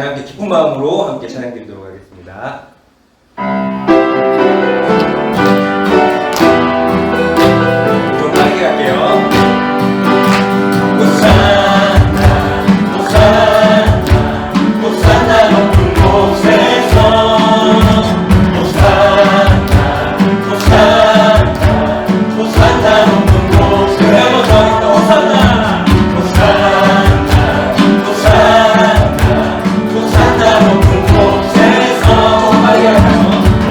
함께 기쁜 마음으로 함께 찬양 드리도록 하겠습니다. 좀 빠르게 갈게요. 호산나 호산나 호산나 높은 곳에서 호산나 호산나 호산나 높은 곳에 한번 더 하겠다. 호산나 호산나 호산나 호산나 높은 곳에서 좀 빠르게 갈까요?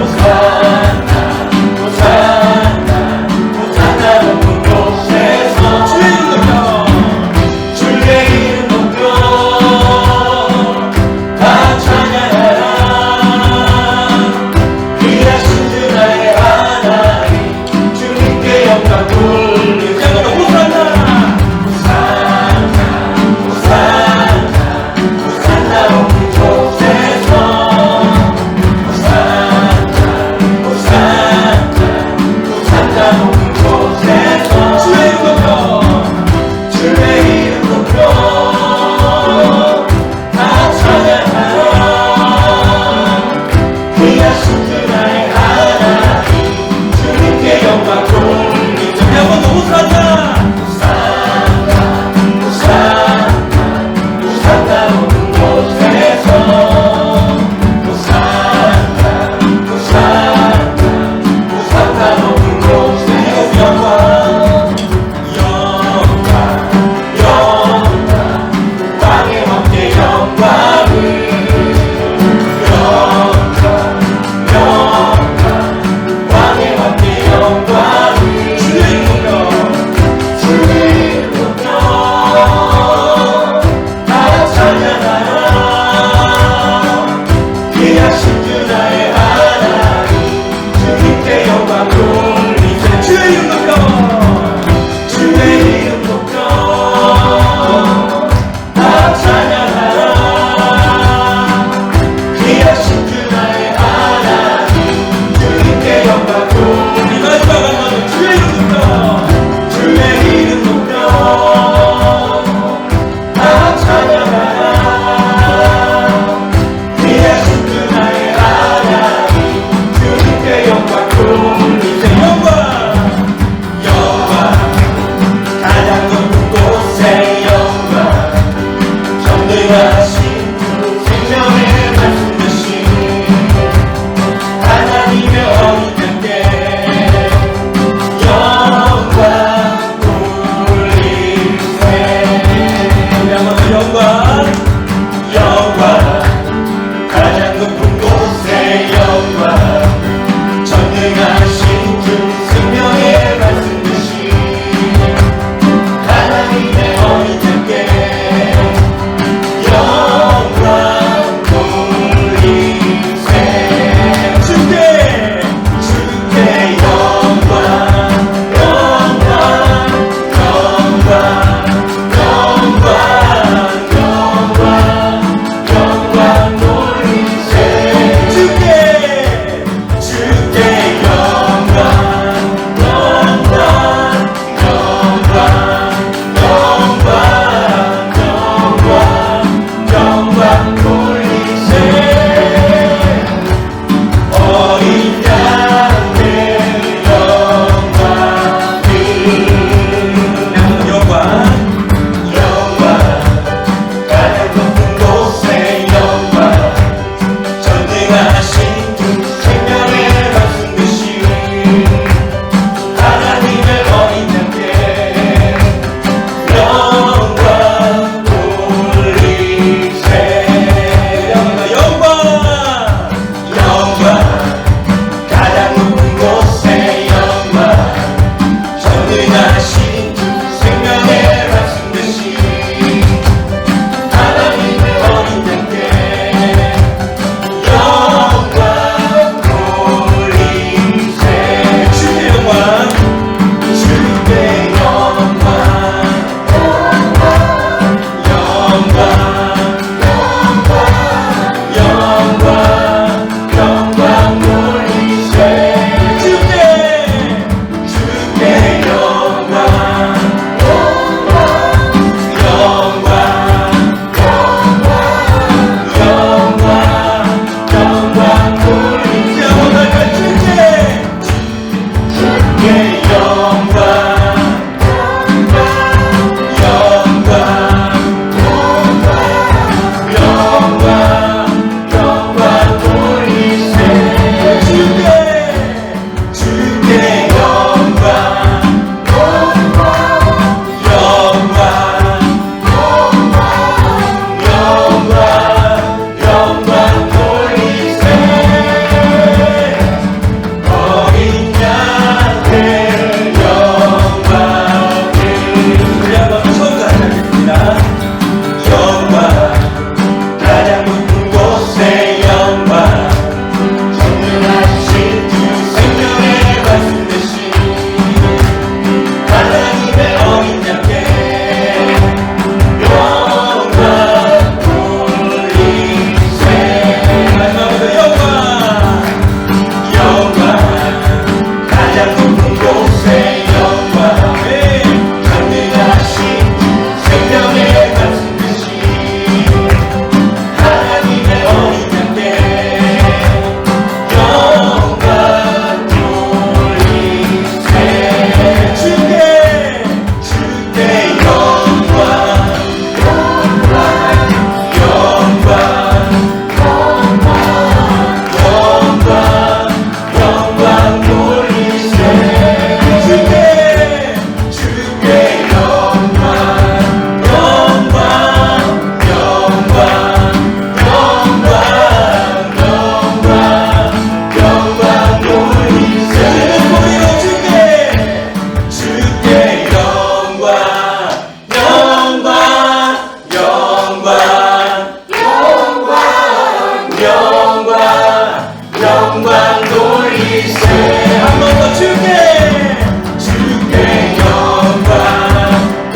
영광 돌리세. 한 번 더 주께 영광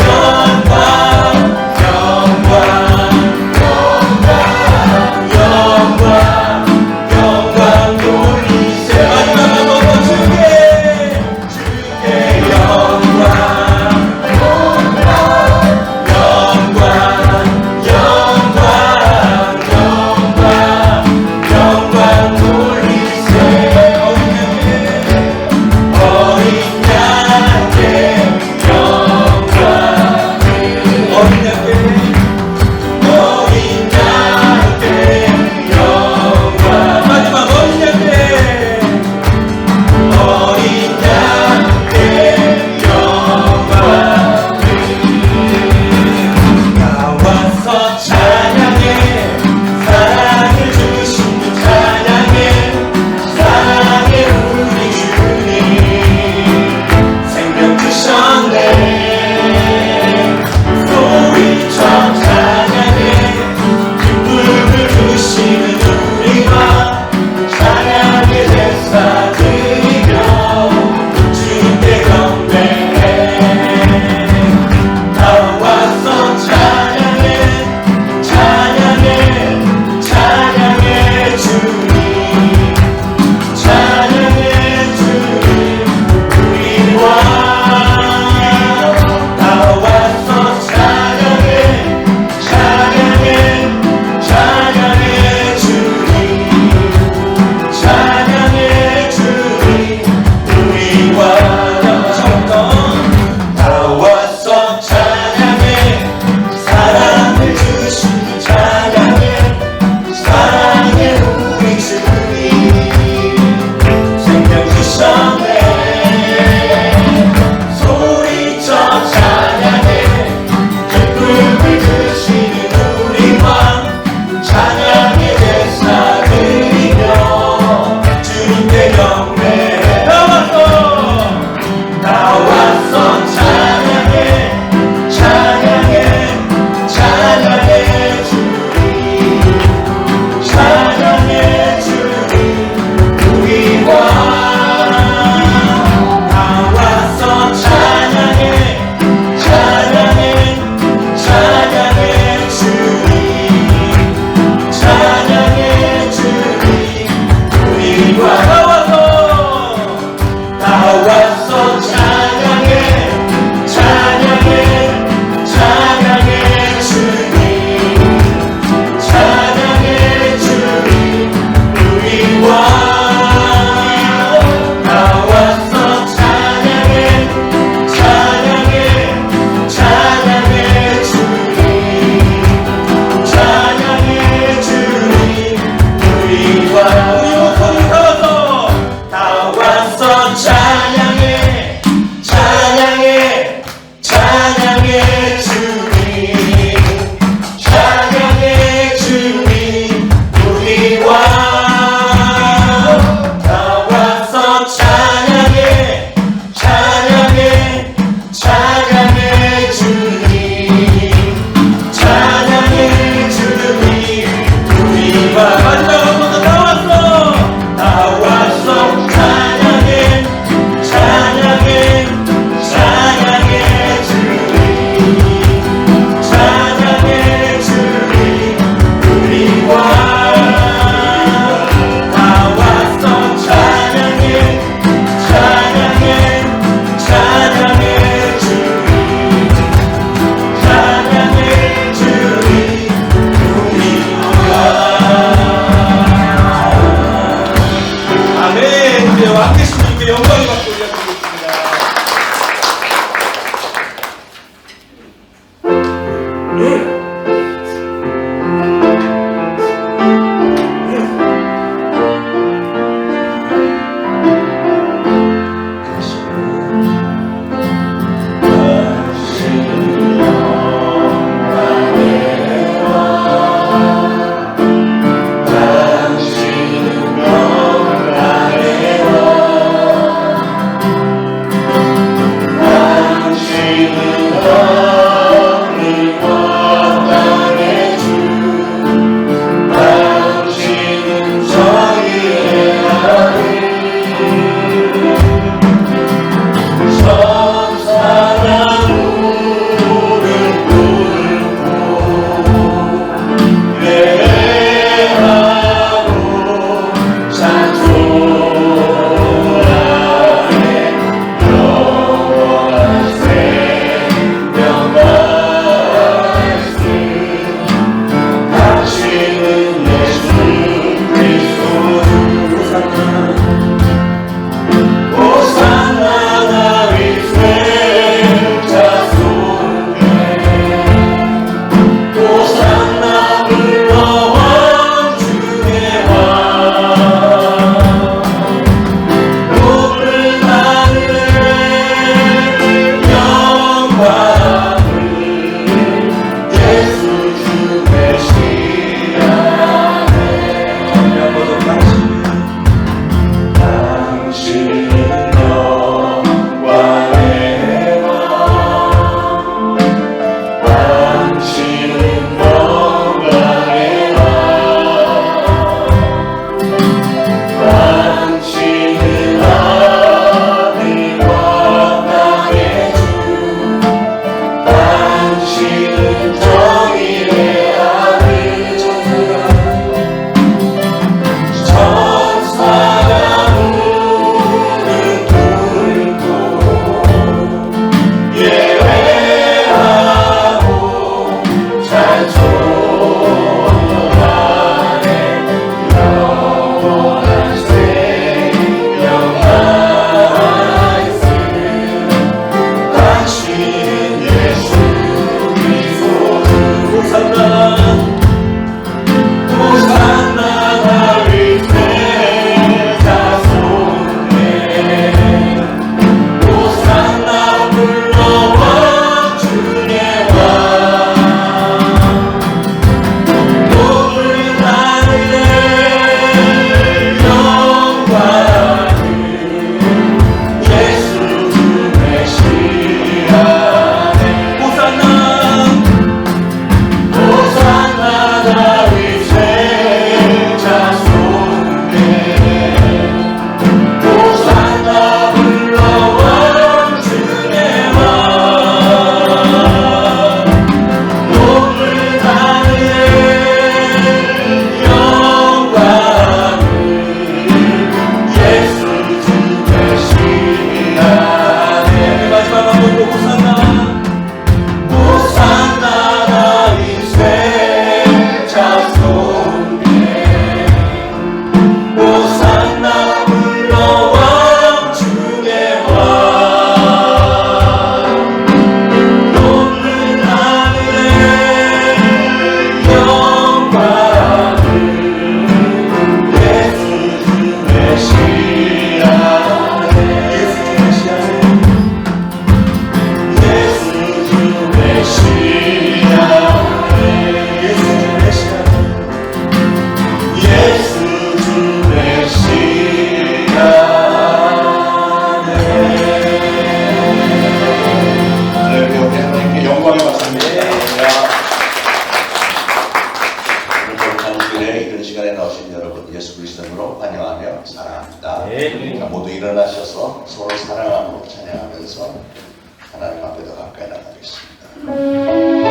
영광 영광 영광 영광 영광 돌리세. 마지막 한 번 더 주께 영광 영광 영광 영광 영광 돌리세. 어린 양의 영광 어린 양의 영광. 마지막 어린 양의 영광. 나와서 찬양해. 사랑을 주신 주 찬양해. 사랑해 우리 주님. 생명 주셨네. 소리쳐 찬양해. 기쁨을 주시는 우리와 찬양의 제사 드리며 주님께 경배해. 나와서 찬양해. 찬양해. 찬양해 주님. 찬양해 주님. 우리 왕. 나와서 찬양해. 찬양해. 찬양해 주님. 찬양해 주님. 우리 왕. 나와서 찬양해. 사랑을 주신 찬양해. 사랑해 우리 주님. 생명 주셨네. 소리쳐 찬양해. 기쁨을 주시는 우리 왕. 찬양의 제사 드리며 주님께 경배해. 나와서 찬양해. 찬양해. 찬양해 주님. 찬양해 주님. 우리 왕. 나와서 찬양해. 찬양해. 찬양해 주님. 찬양해 주님. 우리 왕. 나와서 찬양해. 찬양해. 찬양해 주님. 찬양해 주님. 우리 왕. 나와서 찬양해. 찬양해. 찬양해 주님. 찬양해 주님. 우리 왕. 우리 목소리 나와서 찬양해. 찬양해. 찬양해 주님. 찬양해 주님. 우리 왕. 나와서 찬양해. 찬양해. 찬양해 주님. 찬양해 주님. 우리 왕. 마지막 한 번 더 나와서 찬양해. 찬양해. 찬양해 주님. 찬양해 주님. 우리 왕. 나와서 찬양해. 찬양해. 찬양해 주님. 찬양해 주님. 우리 왕. 이름으로 환영하며 사랑합니다. 네. 자, 모두 일어나셔서 서로 사랑하고 찬양하면서 하나님 앞에 더 가까이 나가겠습니다.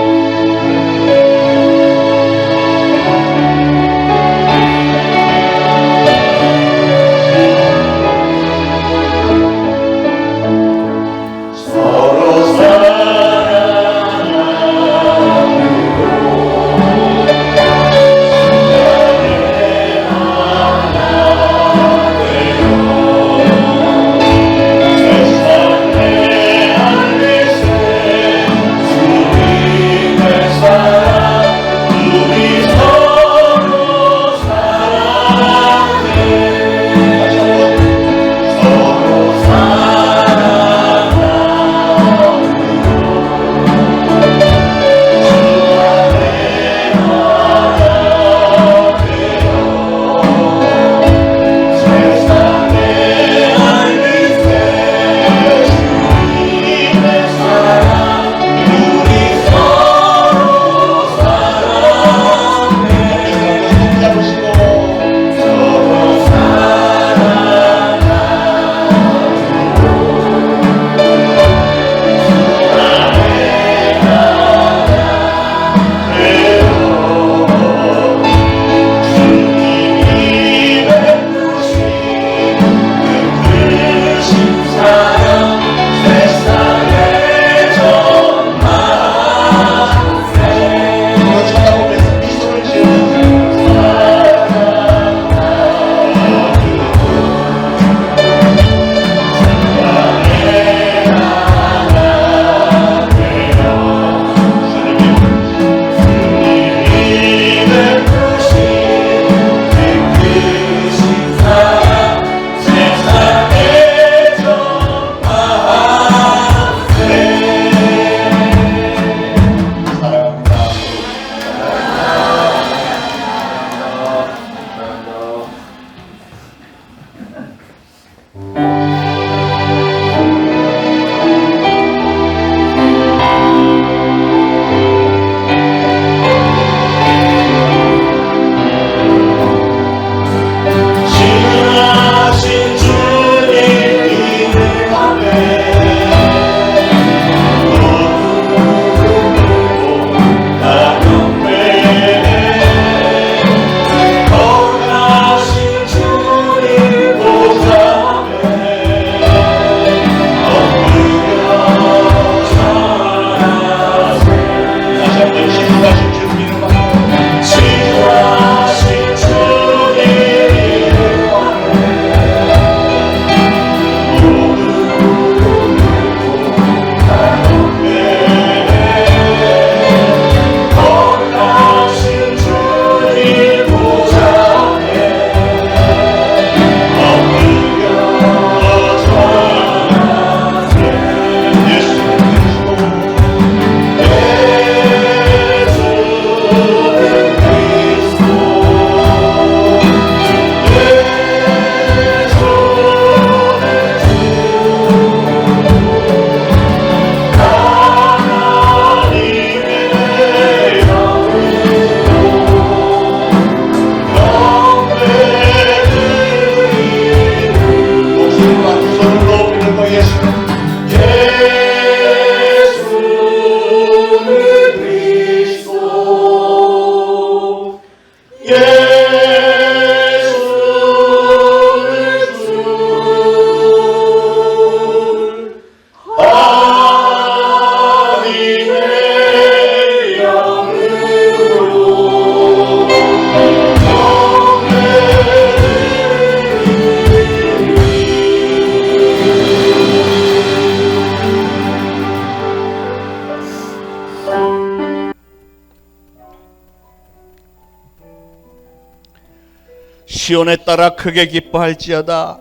시온에 따라 크게 기뻐할지어다.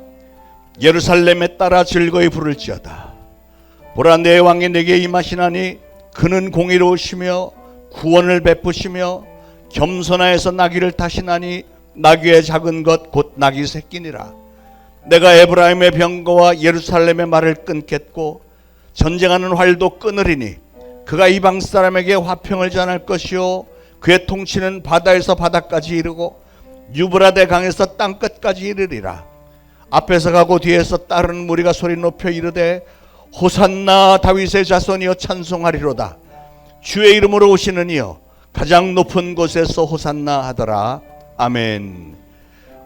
예루살렘에 따라 즐거이 부를지어다. 보라, 내 왕이 내게 임하시나니 그는 공의로우시며 구원을 베푸시며 겸손하여서 나귀를 타시나니 나귀의 작은 것 곧 나귀 새끼니라. 내가 에브라임의 병거와 예루살렘의 말을 끊겠고 전쟁하는 활도 끊으리니 그가 이방 사람에게 화평을 전할 것이요 그의 통치는 바다에서 바다까지 이르고 유브라데 강에서 땅 끝까지 이르리라. 앞에서 가고 뒤에서 따르는 무리가 소리 높여 이르되 호산나 다윗의 자손이여 찬송하리로다. 주의 이름으로 오시는 이여 가장 높은 곳에서 호산나 하더라. 아멘.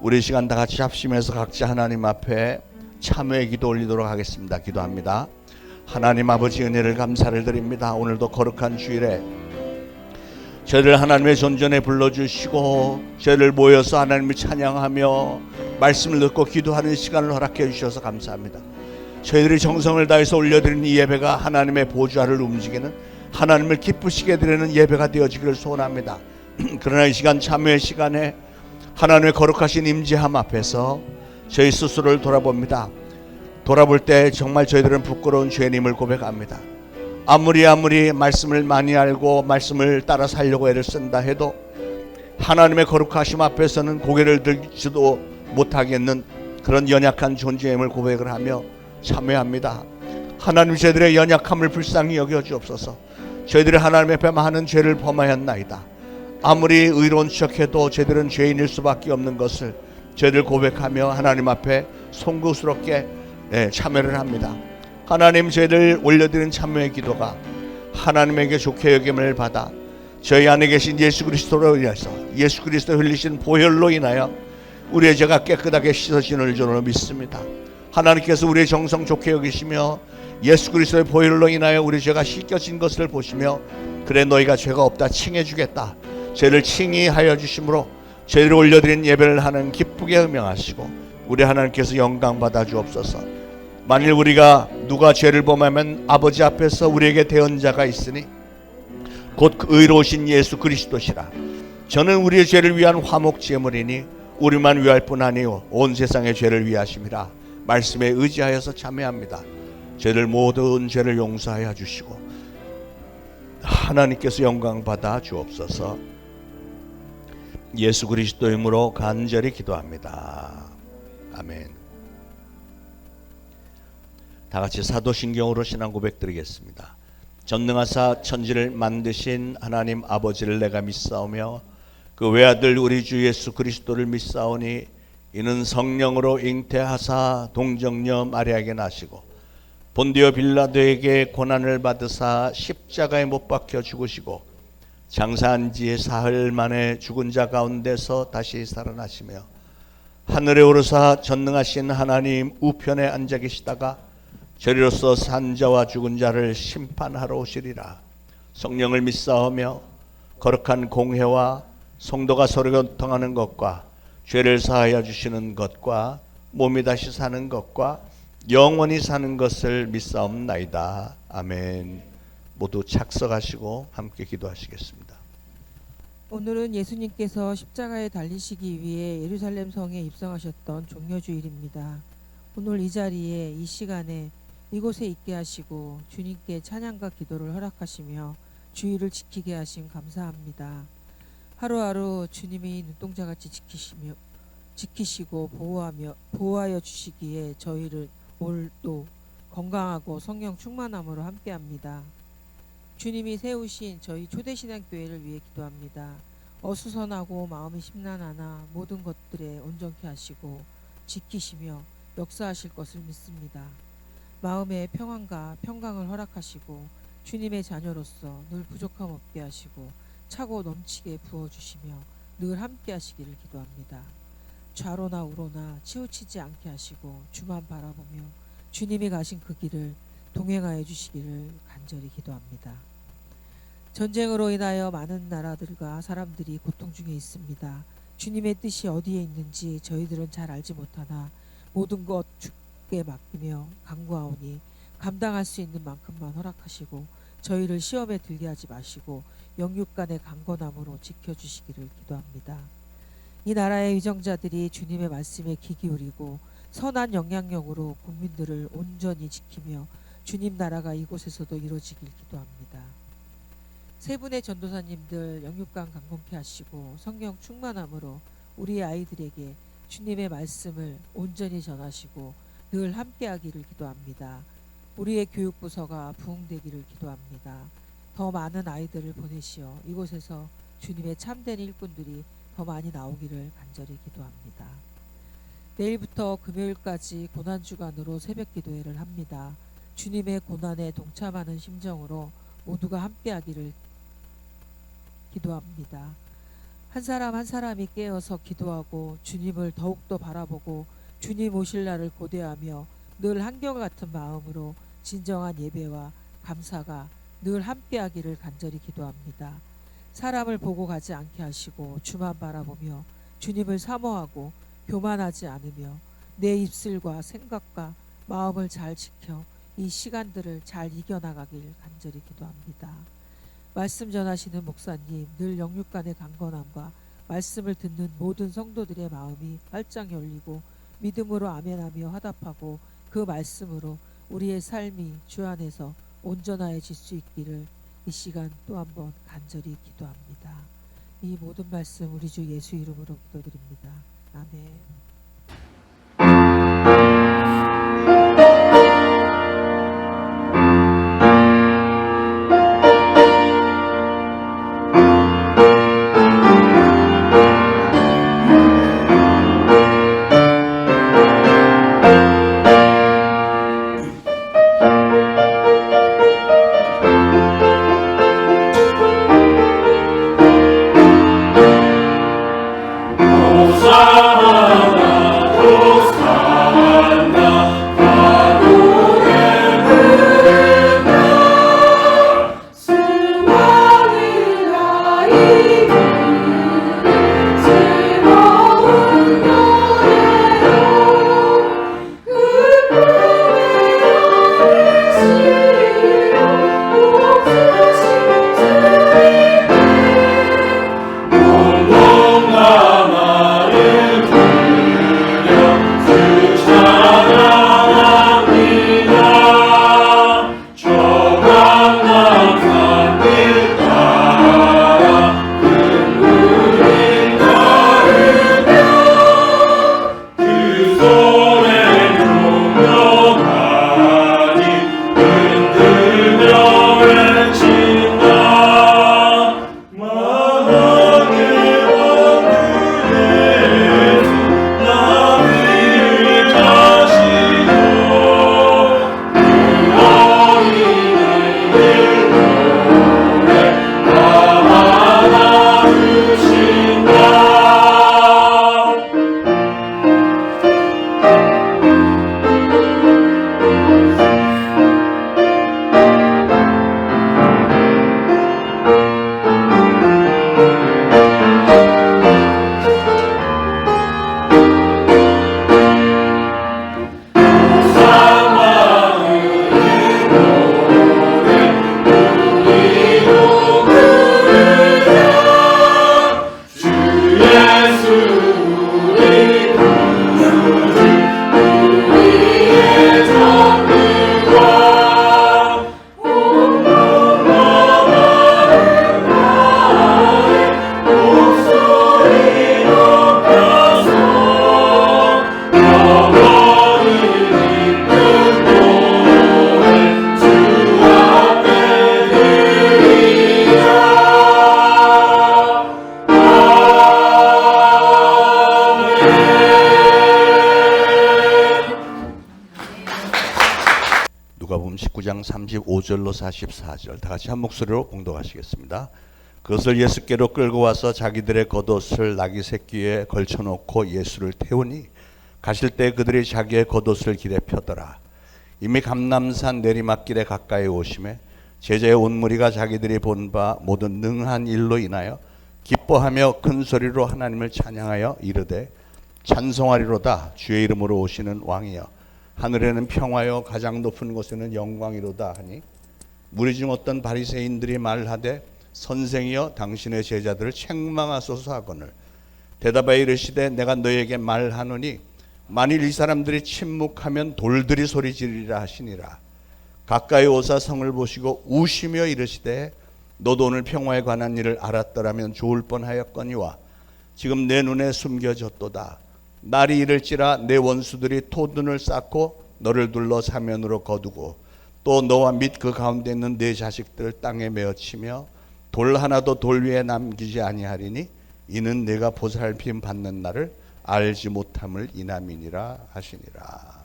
우리 시간 다 같이 합심해서 각자 하나님 앞에 참회의 기도 올리도록 하겠습니다. 기도합니다. 하나님 아버지 은혜를 감사를 드립니다. 오늘도 거룩한 주일에 저희를 하나님의 존전에 불러주시고 저희를 모여서 하나님을 찬양하며 말씀을 듣고 기도하는 시간을 허락해 주셔서 감사합니다. 저희들이 정성을 다해서 올려드리는 이 예배가 하나님의 보좌를 움직이는 하나님을 기쁘시게 드리는 예배가 되어지기를 소원합니다. 그러나 이 시간 참회의 시간에 하나님의 거룩하신 임재함 앞에서 저희 스스로를 돌아봅니다. 돌아볼 때 정말 저희들은 부끄러운 죄인임을 고백합니다. 아무리 말씀을 많이 알고 말씀을 따라 살려고 애를 쓴다 해도 하나님의 거룩하심 앞에서는 고개를 들지도 못하겠는 그런 연약한 존재임을 고백을 하며 참회합니다. 하나님 저희들의 연약함을 불쌍히 여겨 주옵소서. 저희들이 하나님 앞에 많은 죄를 범하였나이다. 아무리 의로운 척해도 저희들은 죄인일 수밖에 없는 것을 저희들 고백하며 하나님 앞에 송구스럽게 참회를 합니다. 하나님 저희를 올려드린 참회의 기도가 하나님에게 좋게 여김을 받아 저희 안에 계신 예수 그리스도로 인해서 예수 그리스도 흘리신 보혈로 인하여 우리의 죄가 깨끗하게 씻어지는 줄로 믿습니다. 하나님께서 우리의 정성 좋게 여기시며 예수 그리스도의 보혈로 인하여 우리 죄가 씻겨진 것을 보시며 그래 너희가 죄가 없다 칭해 주겠다 죄를 칭히 하여 주심으로 저희를 올려드린 예배를 하는 기쁘게 음명하시고 우리 하나님께서 영광 받아 주옵소서. 만일 우리가 누가 죄를 범하면 아버지 앞에서 우리에게 대언자가 있으니 곧 의로우신 예수 그리스도시라. 저는 우리의 죄를 위한 화목 제물이니 우리만 위할 뿐 아니요 온 세상의 죄를 위하심이라. 말씀에 의지하여서 참회합니다. 저희들 모든 죄를 용서하여 주시고 하나님께서 영광 받아 주옵소서. 예수 그리스도 이름으로 간절히 기도합니다. 아멘. 다 같이 사도신경으로 신앙 고백 드리겠습니다. 전능하사 천지를 만드신 하나님 아버지를 내가 믿사오며 그 외아들 우리 주 예수 그리스도를 믿사오니 이는 성령으로 잉태하사 동정녀 마리아에게 나시고 본디오 빌라도에게 고난을 받으사 십자가에 못 박혀 죽으시고 장사한 지 사흘 만에 죽은 자 가운데서 다시 살아나시며 하늘에 오르사 전능하신 하나님 우편에 앉아 계시다가 저리로서 산 자와 죽은 자를 심판하러 오시리라. 성령을 믿사오며 거룩한 공회와 성도가 서로 교통하는 것과 죄를 사하여 주시는 것과 몸이 다시 사는 것과 영원히 사는 것을 믿사옵나이다. 아멘. 모두 착석하시고 함께 기도하시겠습니다. 오늘은 예수님께서 십자가에 달리시기 위해 예루살렘 성에 입성하셨던 종려주일입니다. 오늘 이 자리에 이 시간에 이곳에 있게 하시고 주님께 찬양과 기도를 허락하시며 주의를 지키게 하심 감사합니다. 하루하루 주님이 눈동자같이 지키시고 보호하여 주시기에 저희를 오늘도 건강하고 성령 충만함으로 함께합니다. 주님이 세우신 저희 초대신앙교회를 위해 기도합니다. 어수선하고 마음이 심란하나 모든 것들에 온전케 하시고 지키시며 역사하실 것을 믿습니다. 마음의 평안과 평강을 허락하시고 주님의 자녀로서 늘 부족함 없게 하시고 차고 넘치게 부어주시며 늘 함께 하시기를 기도합니다. 좌로나 우로나 치우치지 않게 하시고 주만 바라보며 주님이 가신 그 길을 동행하여 주시기를 간절히 기도합니다. 전쟁으로 인하여 많은 나라들과 사람들이 고통 중에 있습니다. 주님의 뜻이 어디에 있는지 저희들은 잘 알지 못하나 모든 것 주께 맡기며 간구하오니 감당할 수 있는 만큼만 허락하시고 저희를 시험에 들게 하지 마시고 영육간의 강건함으로 지켜주시기를 기도합니다. 이 나라의 위정자들이 주님의 말씀에 귀 기울이고 선한 영향력으로 국민들을 온전히 지키며 주님 나라가 이곳에서도 이루어지길 기도합니다. 세 분의 전도사님들 영육간 강건케 하시고 성령 충만함으로 우리 아이들에게 주님의 말씀을 온전히 전하시고 늘 함께하기를 기도합니다. 우리의 교육부서가 부흥되기를 기도합니다. 더 많은 아이들을 보내시어 이곳에서 주님의 참된 일꾼들이 더 많이 나오기를 간절히 기도합니다. 내일부터 금요일까지 고난주간으로 새벽 기도회를 합니다. 주님의 고난에 동참하는 심정으로 모두가 함께하기를 기도합니다. 한 사람 한 사람이 깨어서 기도하고 주님을 더욱더 바라보고 주님 오실 날을 고대하며 늘 한결같은 마음으로 진정한 예배와 감사가 늘 함께하기를 간절히 기도합니다. 사람을 보고 가지 않게 하시고 주만 바라보며 주님을 사모하고 교만하지 않으며 내 입술과 생각과 마음을 잘 지켜 이 시간들을 잘 이겨나가길 간절히 기도합니다. 말씀 전하시는 목사님, 늘 영육간의 강건함과 말씀을 듣는 모든 성도들의 마음이 활짝 열리고 믿음으로 아멘하며 화답하고 그 말씀으로 우리의 삶이 주 안에서 온전해질 수 있기를 이 시간 또 한번 간절히 기도합니다. 이 모든 말씀 우리 주 예수 이름으로 기도드립니다. 아멘. 누가복음 19장 35절로 44절 다 같이 한 목소리로 봉독하시겠습니다. 그것을 예수께로 끌고 와서 자기들의 겉옷을 나귀 새끼에 걸쳐놓고 예수를 태우니 가실 때 그들이 자기의 겉옷을 길에 펴더라. 이미 감람산 내리막길에 가까이 오심에 제자의 온 무리가 자기들이 본 바 모든 능한 일로 인하여 기뻐하며 큰 소리로 하나님을 찬양하여 이르되 찬송하리로다. 주의 이름으로 오시는 왕이여 하늘에는 평화요 가장 높은 곳에는 영광이로다 하니 무리 중 어떤 바리새인들이 말하되 선생이여 당신의 제자들을 책망하소서 하거늘 대답하여 이르시되 내가 너에게 말하노니 만일 이 사람들이 침묵하면 돌들이 소리 지르리라 하시니라. 가까이 오사 성을 보시고 우시며 이르시되 너도 오늘 평화에 관한 일을 알았더라면 좋을 뻔하였거니와 지금 내 눈에 숨겨졌도다. 날이 이를지라 내 원수들이 토둔을 쌓고 너를 둘러 사면으로 거두고 또 너와 및 그 가운데 있는 네 자식들을 땅에 메어치며 돌 하나도 돌 위에 남기지 아니하리니 이는 내가 보살핌 받는 날을 알지 못함을 인함이니라 하시니라.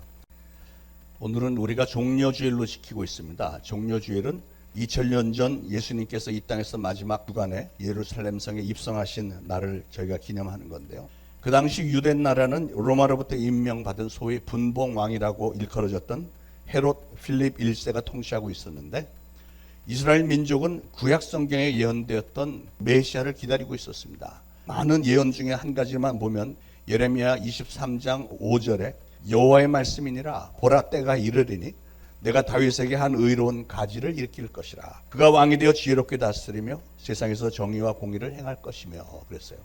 오늘은 우리가 종려주일로 지키고 있습니다. 종려주일은 2000년 전 예수님께서 이 땅에서 마지막 주간에 예루살렘 성에 입성하신 날을 저희가 기념하는 건데요. 그 당시 유대 나라는 로마로부터 임명받은 소위 분봉왕이라고 일컬어졌던 헤롯 필립 1세가 통치하고 있었는데, 이스라엘 민족은 구약 성경에 예언되었던 메시아를 기다리고 있었습니다. 많은 예언 중에 한 가지만 보면 예레미야 23장 5절에 여호와의 말씀이니라 보라 때가 이르리니 내가 다윗에게 한 의로운 가지를 일으킬 것이라. 그가 왕이 되어 지혜롭게 다스리며 세상에서 정의와 공의를 행할 것이며 그랬어요.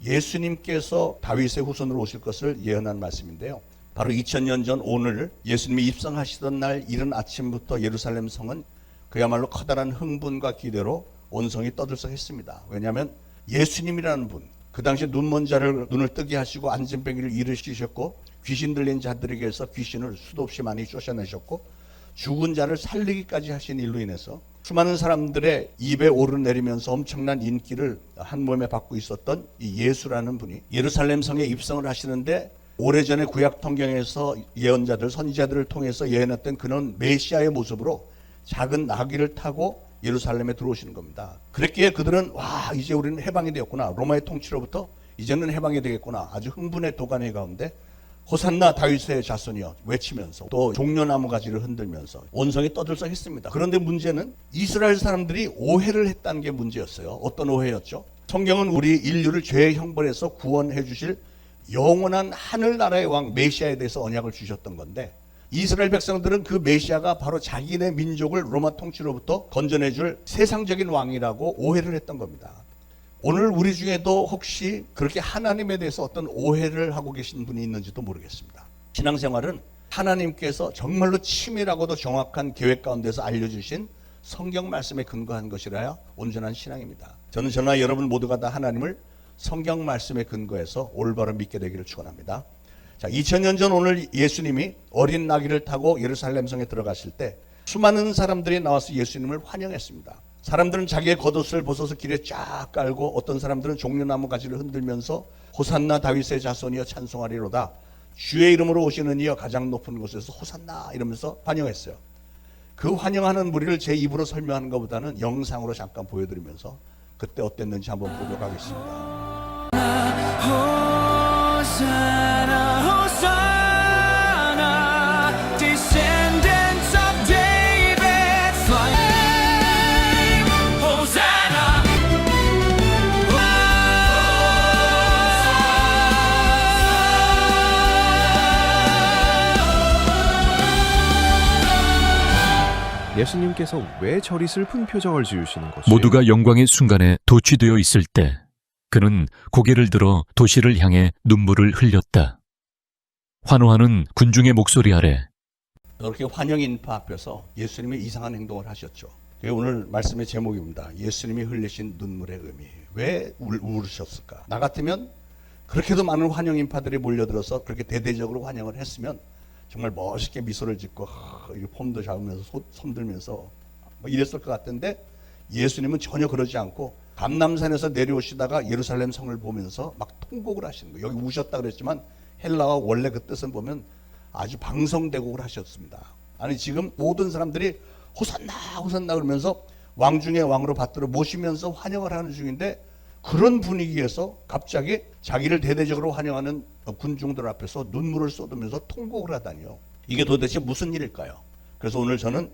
예수님께서 다윗의 후손으로 오실 것을 예언한 말씀인데요. 바로 2000년 전 오늘 예수님이 입성하시던 날 이른 아침부터 예루살렘 성은 그야말로 커다란 흥분과 기대로 온 성이 떠들썩했습니다. 왜냐하면 예수님이라는 분, 그 당시 눈먼 자를 눈을 뜨게 하시고 안진뱅이를 일으키셨고 귀신 들린 자들에게서 귀신을 수도 없이 많이 쫓아내셨고 죽은 자를 살리기까지 하신 일로 인해서 수많은 사람들의 입에 오르내리면서 엄청난 인기를 한 몸에 받고 있었던 이 예수라는 분이 예루살렘 성에 입성을 하시는데, 오래전에 구약 성경에서 예언자들, 선지자들을 통해서 예언했던 그런 메시아의 모습으로 작은 나귀를 타고 예루살렘에 들어오시는 겁니다. 그랬기에 그들은 와, 이제 우리는 해방이 되었구나, 로마의 통치로부터 이제는 해방이 되겠구나, 아주 흥분의 도가니 가운데 호산나 다윗의 자손이여 외치면서 또 종려나무 가지를 흔들면서 온성이 떠들썩했습니다. 그런데 문제는 이스라엘 사람들이 오해를 했다는 게 문제였어요. 어떤 오해였죠? 성경은 우리 인류를 죄의 형벌에서 구원해 주실 영원한 하늘나라의 왕 메시아에 대해서 언약을 주셨던 건데, 이스라엘 백성들은 그 메시아가 바로 자기네 민족을 로마 통치로부터 건져내 줄 세상적인 왕이라고 오해를 했던 겁니다. 오늘 우리 중에도 혹시 그렇게 하나님에 대해서 어떤 오해를 하고 계신 분이 있는지도 모르겠습니다. 신앙생활은 하나님께서 정말로 치밀하고도 정확한 계획 가운데서 알려주신 성경 말씀에 근거한 것이라야 온전한 신앙입니다. 저는 저나 여러분 모두가 다 하나님을 성경 말씀에 근거해서 올바로 믿게 되기를 축원합니다. 자, 2000년 전 오늘 예수님이 어린 나귀를 타고 예루살렘 성에 들어가실 때 수많은 사람들이 나와서 예수님을 환영했습니다. 사람들은 자기의 겉옷을 벗어서 길에 쫙 깔고, 어떤 사람들은 종려나무 가지를 흔들면서 호산나 다윗의 자손이여 찬송하리로다, 주의 이름으로 오시는 이여 가장 높은 곳에서 호산나 이러면서 환영했어요. 그 환영하는 무리를 제 입으로 설명하는 것보다는 영상으로 잠깐 보여드리면서 그때 어땠는지 한번 보도록 하겠습니다. 호산나 호산나 descendants of David flame 호산나 예수님께서 왜 저리 슬픈 표정을 지으시는 것이? 모두가 영광의 순간에 도취되어 있을 때 그는 고개를 들어 도시를 향해 눈물을 흘렸다. 환호하는 군중의 목소리 아래 이렇게 환영 인파 앞에서 예수님이 이상한 행동을 하셨죠. 그게 오늘 말씀의 제목입니다. 예수님이 흘리신 눈물의 의미. 왜 울으셨을까? 나 같으면 그렇게도 많은 환영 인파들이 몰려들어서 그렇게 대대적으로 환영을 했으면 정말 멋있게 미소를 짓고 폼도 잡으면서 손 들면서 뭐 이랬을 것 같은데, 예수님은 전혀 그러지 않고 감람산에서 내려오시다가 예루살렘 성을 보면서 막 통곡을 하시는 거예요. 여기 우셨다 그랬지만 헬라어 원래 그 뜻은 보면 아주 방성대곡을 하셨습니다. 아니, 지금 모든 사람들이 호산나 호산나 그러면서 왕 중의 왕으로 받들어 모시면서 환영을 하는 중인데, 그런 분위기에서 갑자기 자기를 대대적으로 환영하는 군중들 앞에서 눈물을 쏟으면서 통곡을 하다니요. 이게 도대체 무슨 일일까요? 그래서 오늘 저는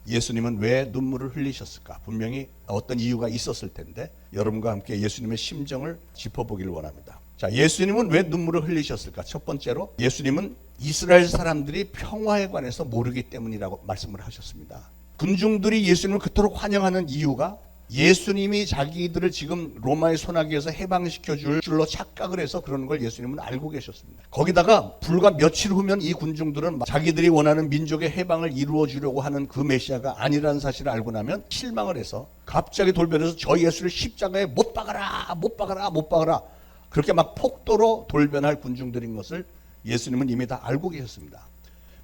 예수님은 왜 눈물을 흘리셨을까? 분명히 어떤 이유가 있었을 텐데 여러분과 함께 예수님의 심정을 짚어보기를 원합니다. 자, 예수님은 왜 눈물을 흘리셨을까? 첫 번째로 예수님은 이스라엘 사람들이 평화에 관해서 모르기 때문이라고 말씀을 하셨습니다. 군중들이 예수님을 그토록 환영하는 이유가 예수님이 자기들을 지금 로마의 손아귀에서 해방시켜 줄 줄로 착각을 해서 그러는 걸 예수님은 알고 계셨습니다. 거기다가 불과 며칠 후면 이 군중들은 자기들이 원하는 민족의 해방을 이루어 주려고 하는 그 메시아가 아니라는 사실을 알고 나면 실망을 해서 갑자기 돌변해서 저 예수를 십자가에 못 박아라 못 박아라 못 박아라, 그렇게 막 폭도로 돌변할 군중들인 것을 예수님은 이미 다 알고 계셨습니다.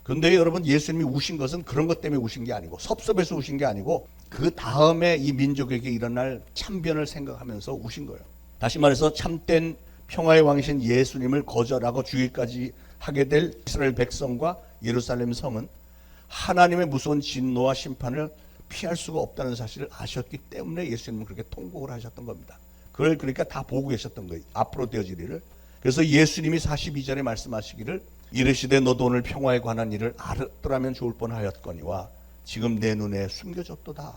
그런데 여러분, 예수님이 우신 것은 그런 것 때문에 우신 게 아니고, 섭섭해서 우신 게 아니고, 그 다음에 이 민족에게 일어날 참변을 생각하면서 우신 거예요. 다시 말해서 참된 평화의 왕이신 예수님을 거절하고 죽이기까지 하게 될 이스라엘 백성과 예루살렘 성은 하나님의 무서운 진노와 심판을 피할 수가 없다는 사실을 아셨기 때문에 예수님은 그렇게 통곡을 하셨던 겁니다. 그걸 그러니까 다 보고 계셨던 거예요. 앞으로 되어질 일을. 그래서 예수님이 42절에 말씀하시기를 이르시되 너도 오늘 평화에 관한 일을 알았더라면 좋을 뻔하였거니와 지금 내 눈에 숨겨졌도다.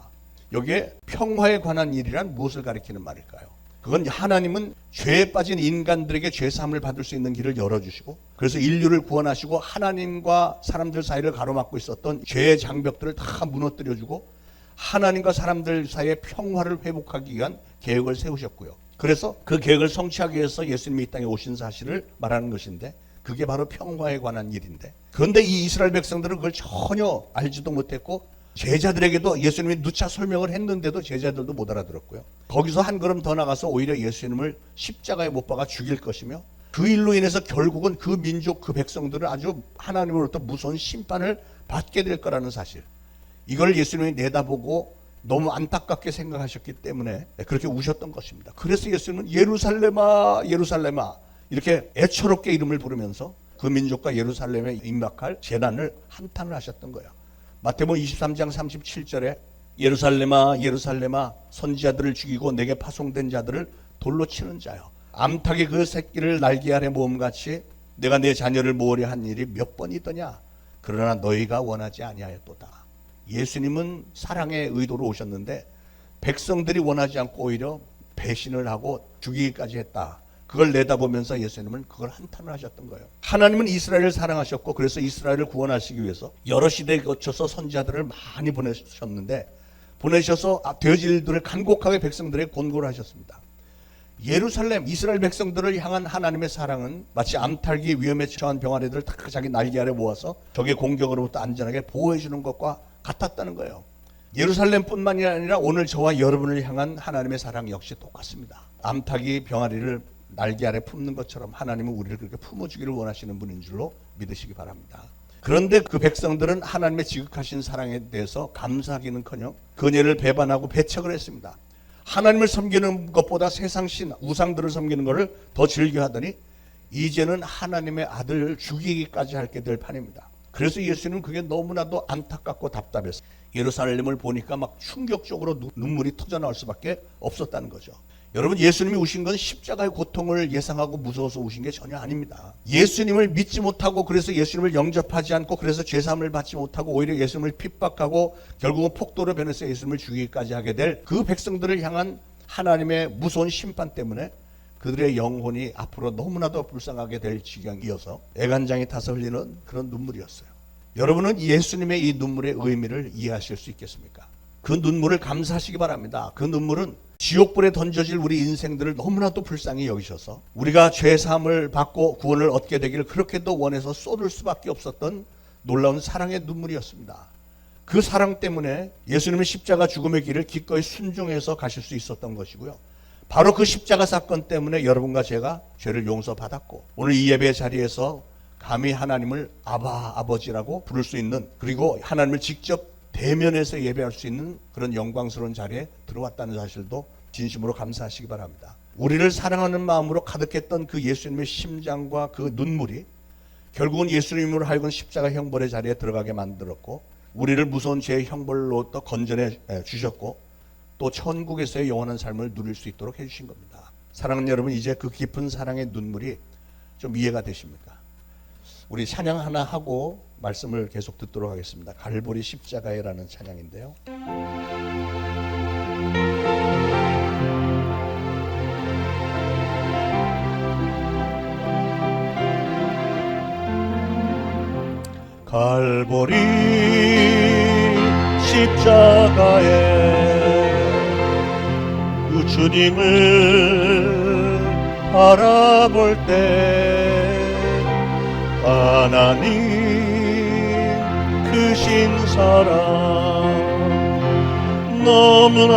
여기에 평화에 관한 일이란 무엇을 가리키는 말일까요? 그건 하나님은 죄에 빠진 인간들에게 죄사함을 받을 수 있는 길을 열어주시고 그래서 인류를 구원하시고 하나님과 사람들 사이를 가로막고 있었던 죄의 장벽들을 다 무너뜨려주고 하나님과 사람들 사이의 평화를 회복하기 위한 계획을 세우셨고요. 그래서 그 계획을 성취하기 위해서 예수님이 이 땅에 오신 사실을 말하는 것인데 그게 바로 평화에 관한 일인데 그런데 이 이스라엘 백성들은 그걸 전혀 알지도 못했고 제자들에게도 예수님이 누차 설명을 했는데도 제자들도 못 알아들었고요. 거기서 한 걸음 더 나가서 오히려 예수님을 십자가에 못 박아 죽일 것이며 그 일로 인해서 결국은 그 민족 그 백성들은 아주 하나님으로부터 무서운 심판을 받게 될 거라는 사실, 이걸 예수님이 내다보고 너무 안타깝게 생각하셨기 때문에 그렇게 우셨던 것입니다. 그래서 예수님은 예루살렘아 예루살렘아 이렇게 애처롭게 이름을 부르면서 그 민족과 예루살렘에 임박할 재난을 한탄을 하셨던 거예요. 마태복음 23장 37절에 예루살렘아 예루살렘아 선지자들을 죽이고 내게 파송된 자들을 돌로 치는 자여 암탉이 그 새끼를 날개 아래 모음같이 내가 내 자녀를 모으려 한 일이 몇 번이더냐. 그러나 너희가 원하지 아니하였도다. 예수님은 사랑의 의도로 오셨는데 백성들이 원하지 않고 오히려 배신을 하고 죽이기까지 했다. 그걸 내다보면서 예수님은 그걸 한탄을 하셨던 거예요. 하나님은 이스라엘을 사랑하셨고 그래서 이스라엘을 구원하시기 위해서 여러 시대에 거쳐서 선지자들을 많이 보내셨는데 보내셔서 되어질 일들을 간곡하게 백성들에게 권고를 하셨습니다. 예루살렘 이스라엘 백성들을 향한 하나님의 사랑은 마치 암탉이 위험에 처한 병아리들을 다 자기 날개 아래 모아서 적의 공격으로부터 안전하게 보호해 주는 것과 같았다는 거예요. 예루살렘뿐만이 아니라 오늘 저와 여러분을 향한 하나님의 사랑 역시 똑같습니다. 암탉이 병아리를 날개 아래 품는 것처럼 하나님은 우리를 그렇게 품어주기를 원하시는 분인 줄로 믿으시기 바랍니다. 그런데 그 백성들은 하나님의 지극하신 사랑에 대해서 감사하기는커녕 그녀를 배반하고 배척을 했습니다. 하나님을 섬기는 것보다 세상신 우상들을 섬기는 것을 더 즐겨하더니 이제는 하나님의 아들을 죽이기까지 하게 될 판입니다. 그래서 예수님은 그게 너무나도 안타깝고 답답했어요. 예루살렘을 보니까 막 충격적으로 눈물이 터져나올 수밖에 없었다는 거죠. 여러분, 예수님이 오신 건 십자가의 고통을 예상하고 무서워서 오신 게 전혀 아닙니다. 예수님을 믿지 못하고 그래서 예수님을 영접하지 않고 그래서 죄사함을 받지 못하고 오히려 예수님을 핍박하고 결국은 폭도로 변해서 예수님을 죽이기까지 하게 될 그 백성들을 향한 하나님의 무서운 심판 때문에 그들의 영혼이 앞으로 너무나도 불쌍하게 될 지경이어서 애간장이 타서 흘리는 그런 눈물이었어요. 여러분은 예수님의 이 눈물의 의미를 이해하실 수 있겠습니까? 그 눈물을 감사하시기 바랍니다. 그 눈물은 지옥불에 던져질 우리 인생들을 너무나도 불쌍히 여기셔서 우리가 죄사함을 받고 구원을 얻게 되기를 그렇게도 원해서 쏟을 수밖에 없었던 놀라운 사랑의 눈물이었습니다. 그 사랑 때문에 예수님의 십자가 죽음의 길을 기꺼이 순종해서 가실 수 있었던 것이고요. 바로 그 십자가 사건 때문에 여러분과 제가 죄를 용서받았고 오늘 이 예배 자리에서 감히 하나님을 아바 아버지라고 부를 수 있는, 그리고 하나님을 직접 대면해서 예배할 수 있는 그런 영광스러운 자리에 들어왔다는 사실도 진심으로 감사하시기 바랍니다. 우리를 사랑하는 마음으로 가득했던 그 예수님의 심장과 그 눈물이 결국은 예수님으로 하여금 십자가 형벌의 자리에 들어가게 만들었고 우리를 무서운 죄의 형벌로부터 건져내 주셨고 또 천국에서의 영원한 삶을 누릴 수 있도록 해주신 겁니다. 사랑하는 여러분, 이제 그 깊은 사랑의 눈물이 좀 이해가 되십니까? 우리 찬양 하나 하고 말씀을 계속 듣도록 하겠습니다. 갈보리 십자가에라는 찬양인데요. 갈보리 십자가에 그 주님을 바라볼 때 하나님 크신 사랑 너무나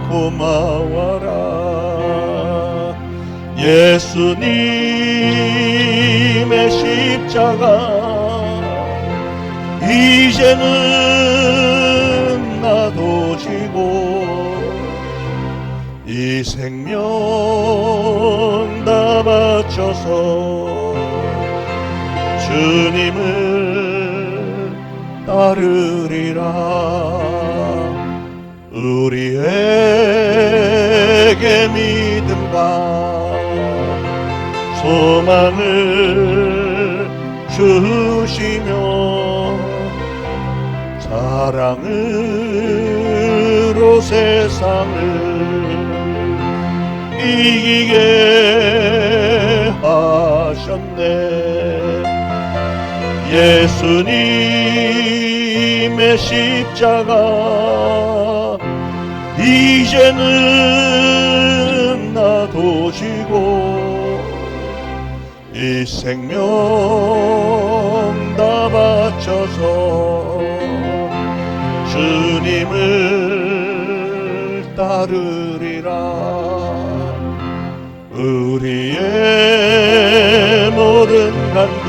고마워라. 예수님의 십자가 이제는 나도 지고 이 이 생명 다 바쳐서 주님을 따르리라. 우리에게 믿음과 소망을 주시며 사랑으로 세상을 이기게 하셨네. 예수님의 십자가 이제는 나도 지고 이 생명 다 바쳐서 주님을 따르리라. 우리의 모든 간구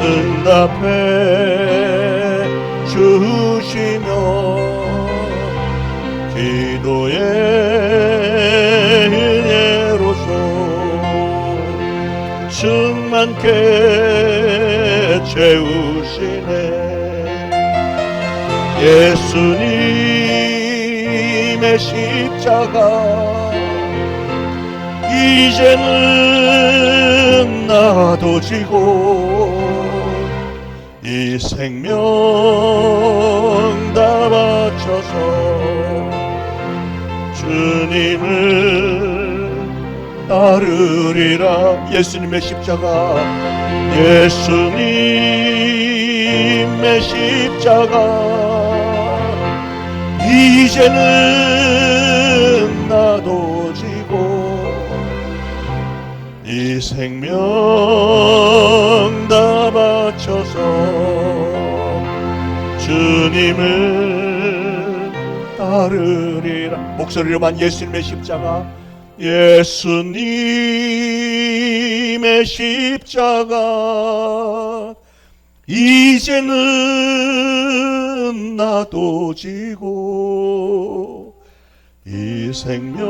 응답해 주시며 기도의 은혜로서 충만케 채우시네. 예수님의 십자가 이제는 나도 지고 이 생명 다 바쳐서 주님을 따르리라. 예수님의 십자가, 예수님의 십자가 이제는 나도 지고 이 생명 다 바쳐서 주님을 따르리라. 목소리로만 예수님의 십자가, 예수님의 십자가 이제는 나도 지고 이 생명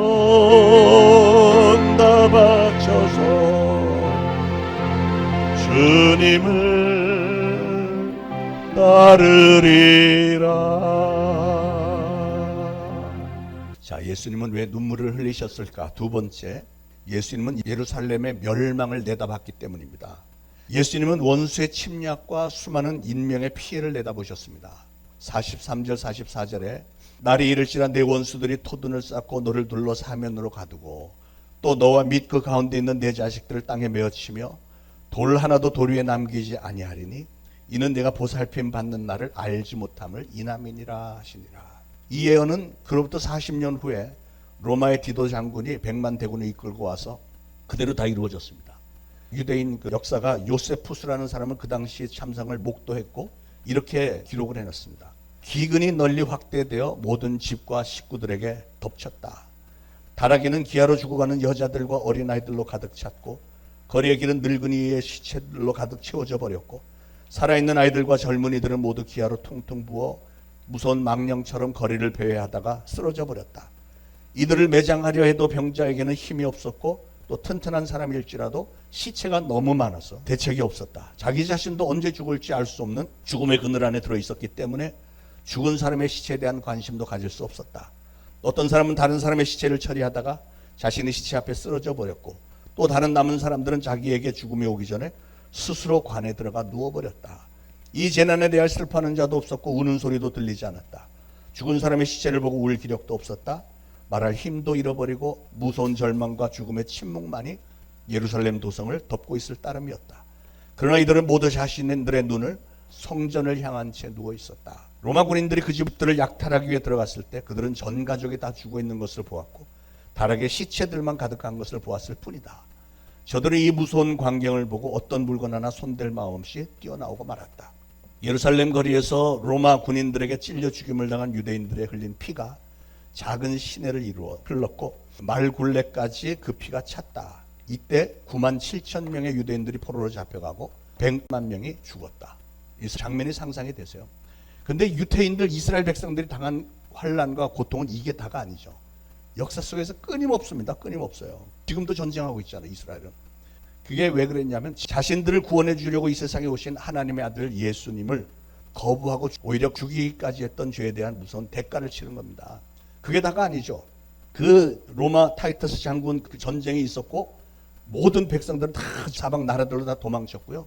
다 바쳐서 주님을 따르리라. 자, 예수님은 왜 눈물을 흘리셨을까? 두 번째, 예수님은 예루살렘의 멸망을 내다봤기 때문입니다. 예수님은 원수의 침략과 수많은 인명의 피해를 내다보셨습니다. 43절 44절에 날이 이를지라 내 원수들이 토둔을 쌓고 너를 둘러 사면으로 가두고 또 너와 및 그 가운데 있는 내 자식들을 땅에 메어치며 돌 하나도 돌 위에 남기지 아니하리니 이는 내가 보살핌 받는 날을 알지 못함을 인함이니라 하시니라. 이 예언은 그로부터 40년 후에 로마의 디도 장군이 100만 대군을 이끌고 와서 그대로 다 이루어졌습니다. 유대인 그 역사가 요세푸스라는 사람은 그 당시 참상을 목도했고 이렇게 기록을 해놨습니다. 기근이 널리 확대되어 모든 집과 식구들에게 덮쳤다. 다락에는 기아로 죽어가는 여자들과 어린아이들로 가득 찼고 거리의 길은 늙은이의 시체들로 가득 채워져 버렸고 살아있는 아이들과 젊은이들은 모두 기아로 퉁퉁 부어 무서운 망령처럼 거리를 배회하다가 쓰러져 버렸다. 이들을 매장하려 해도 병자에게는 힘이 없었고 또 튼튼한 사람일지라도 시체가 너무 많아서 대책이 없었다. 자기 자신도 언제 죽을지 알 수 없는 죽음의 그늘 안에 들어있었기 때문에 죽은 사람의 시체에 대한 관심도 가질 수 없었다. 어떤 사람은 다른 사람의 시체를 처리하다가 자신의 시체 앞에 쓰러져 버렸고 또 다른 남은 사람들은 자기에게 죽음이 오기 전에 스스로 관에 들어가 누워버렸다. 이 재난에 대해 슬퍼하는 자도 없었고 우는 소리도 들리지 않았다. 죽은 사람의 시체를 보고 울 기력도 없었다. 말할 힘도 잃어버리고 무서운 절망과 죽음의 침묵만이 예루살렘 도성을 덮고 있을 따름이었다. 그러나 이들은 모두 자신들의 눈을 성전을 향한 채 누워 있었다. 로마 군인들이 그 집들을 약탈하기 위해 들어갔을 때 그들은 전 가족이 다 죽어 있는 것을 보았고 다락에 시체들만 가득한 것을 보았을 뿐이다. 저들이 이 무서운 광경을 보고 어떤 물건 하나 손댈 마음 없이 뛰어나오고 말았다. 예루살렘 거리에서 로마 군인들에게 찔려 죽임을 당한 유대인들의 흘린 피가 작은 시내를 이루어 흘렀고 말굴레까지 그 피가 찼다. 이때 9만 7천 명의 유대인들이 포로로 잡혀가고 100만 명이 죽었다. 이 장면이 상상이 되세요. 근데 유대인들 이스라엘 백성들이 당한 환난과 고통은 이게 다가 아니죠. 역사 속에서 끊임없습니다. 끊임없어요. 지금도 전쟁하고 있잖아요, 이스라엘은. 그게 왜 그랬냐면 자신들을 구원해 주려고 이 세상에 오신 하나님의 아들 예수님을 거부하고 오히려 죽이기까지 했던 죄에 대한 무서운 대가를 치른 겁니다. 그게 다가 아니죠. 그 로마 타이터스 장군 그 전쟁이 있었고 모든 백성들은 다 사방 나라들로 다 도망쳤고요.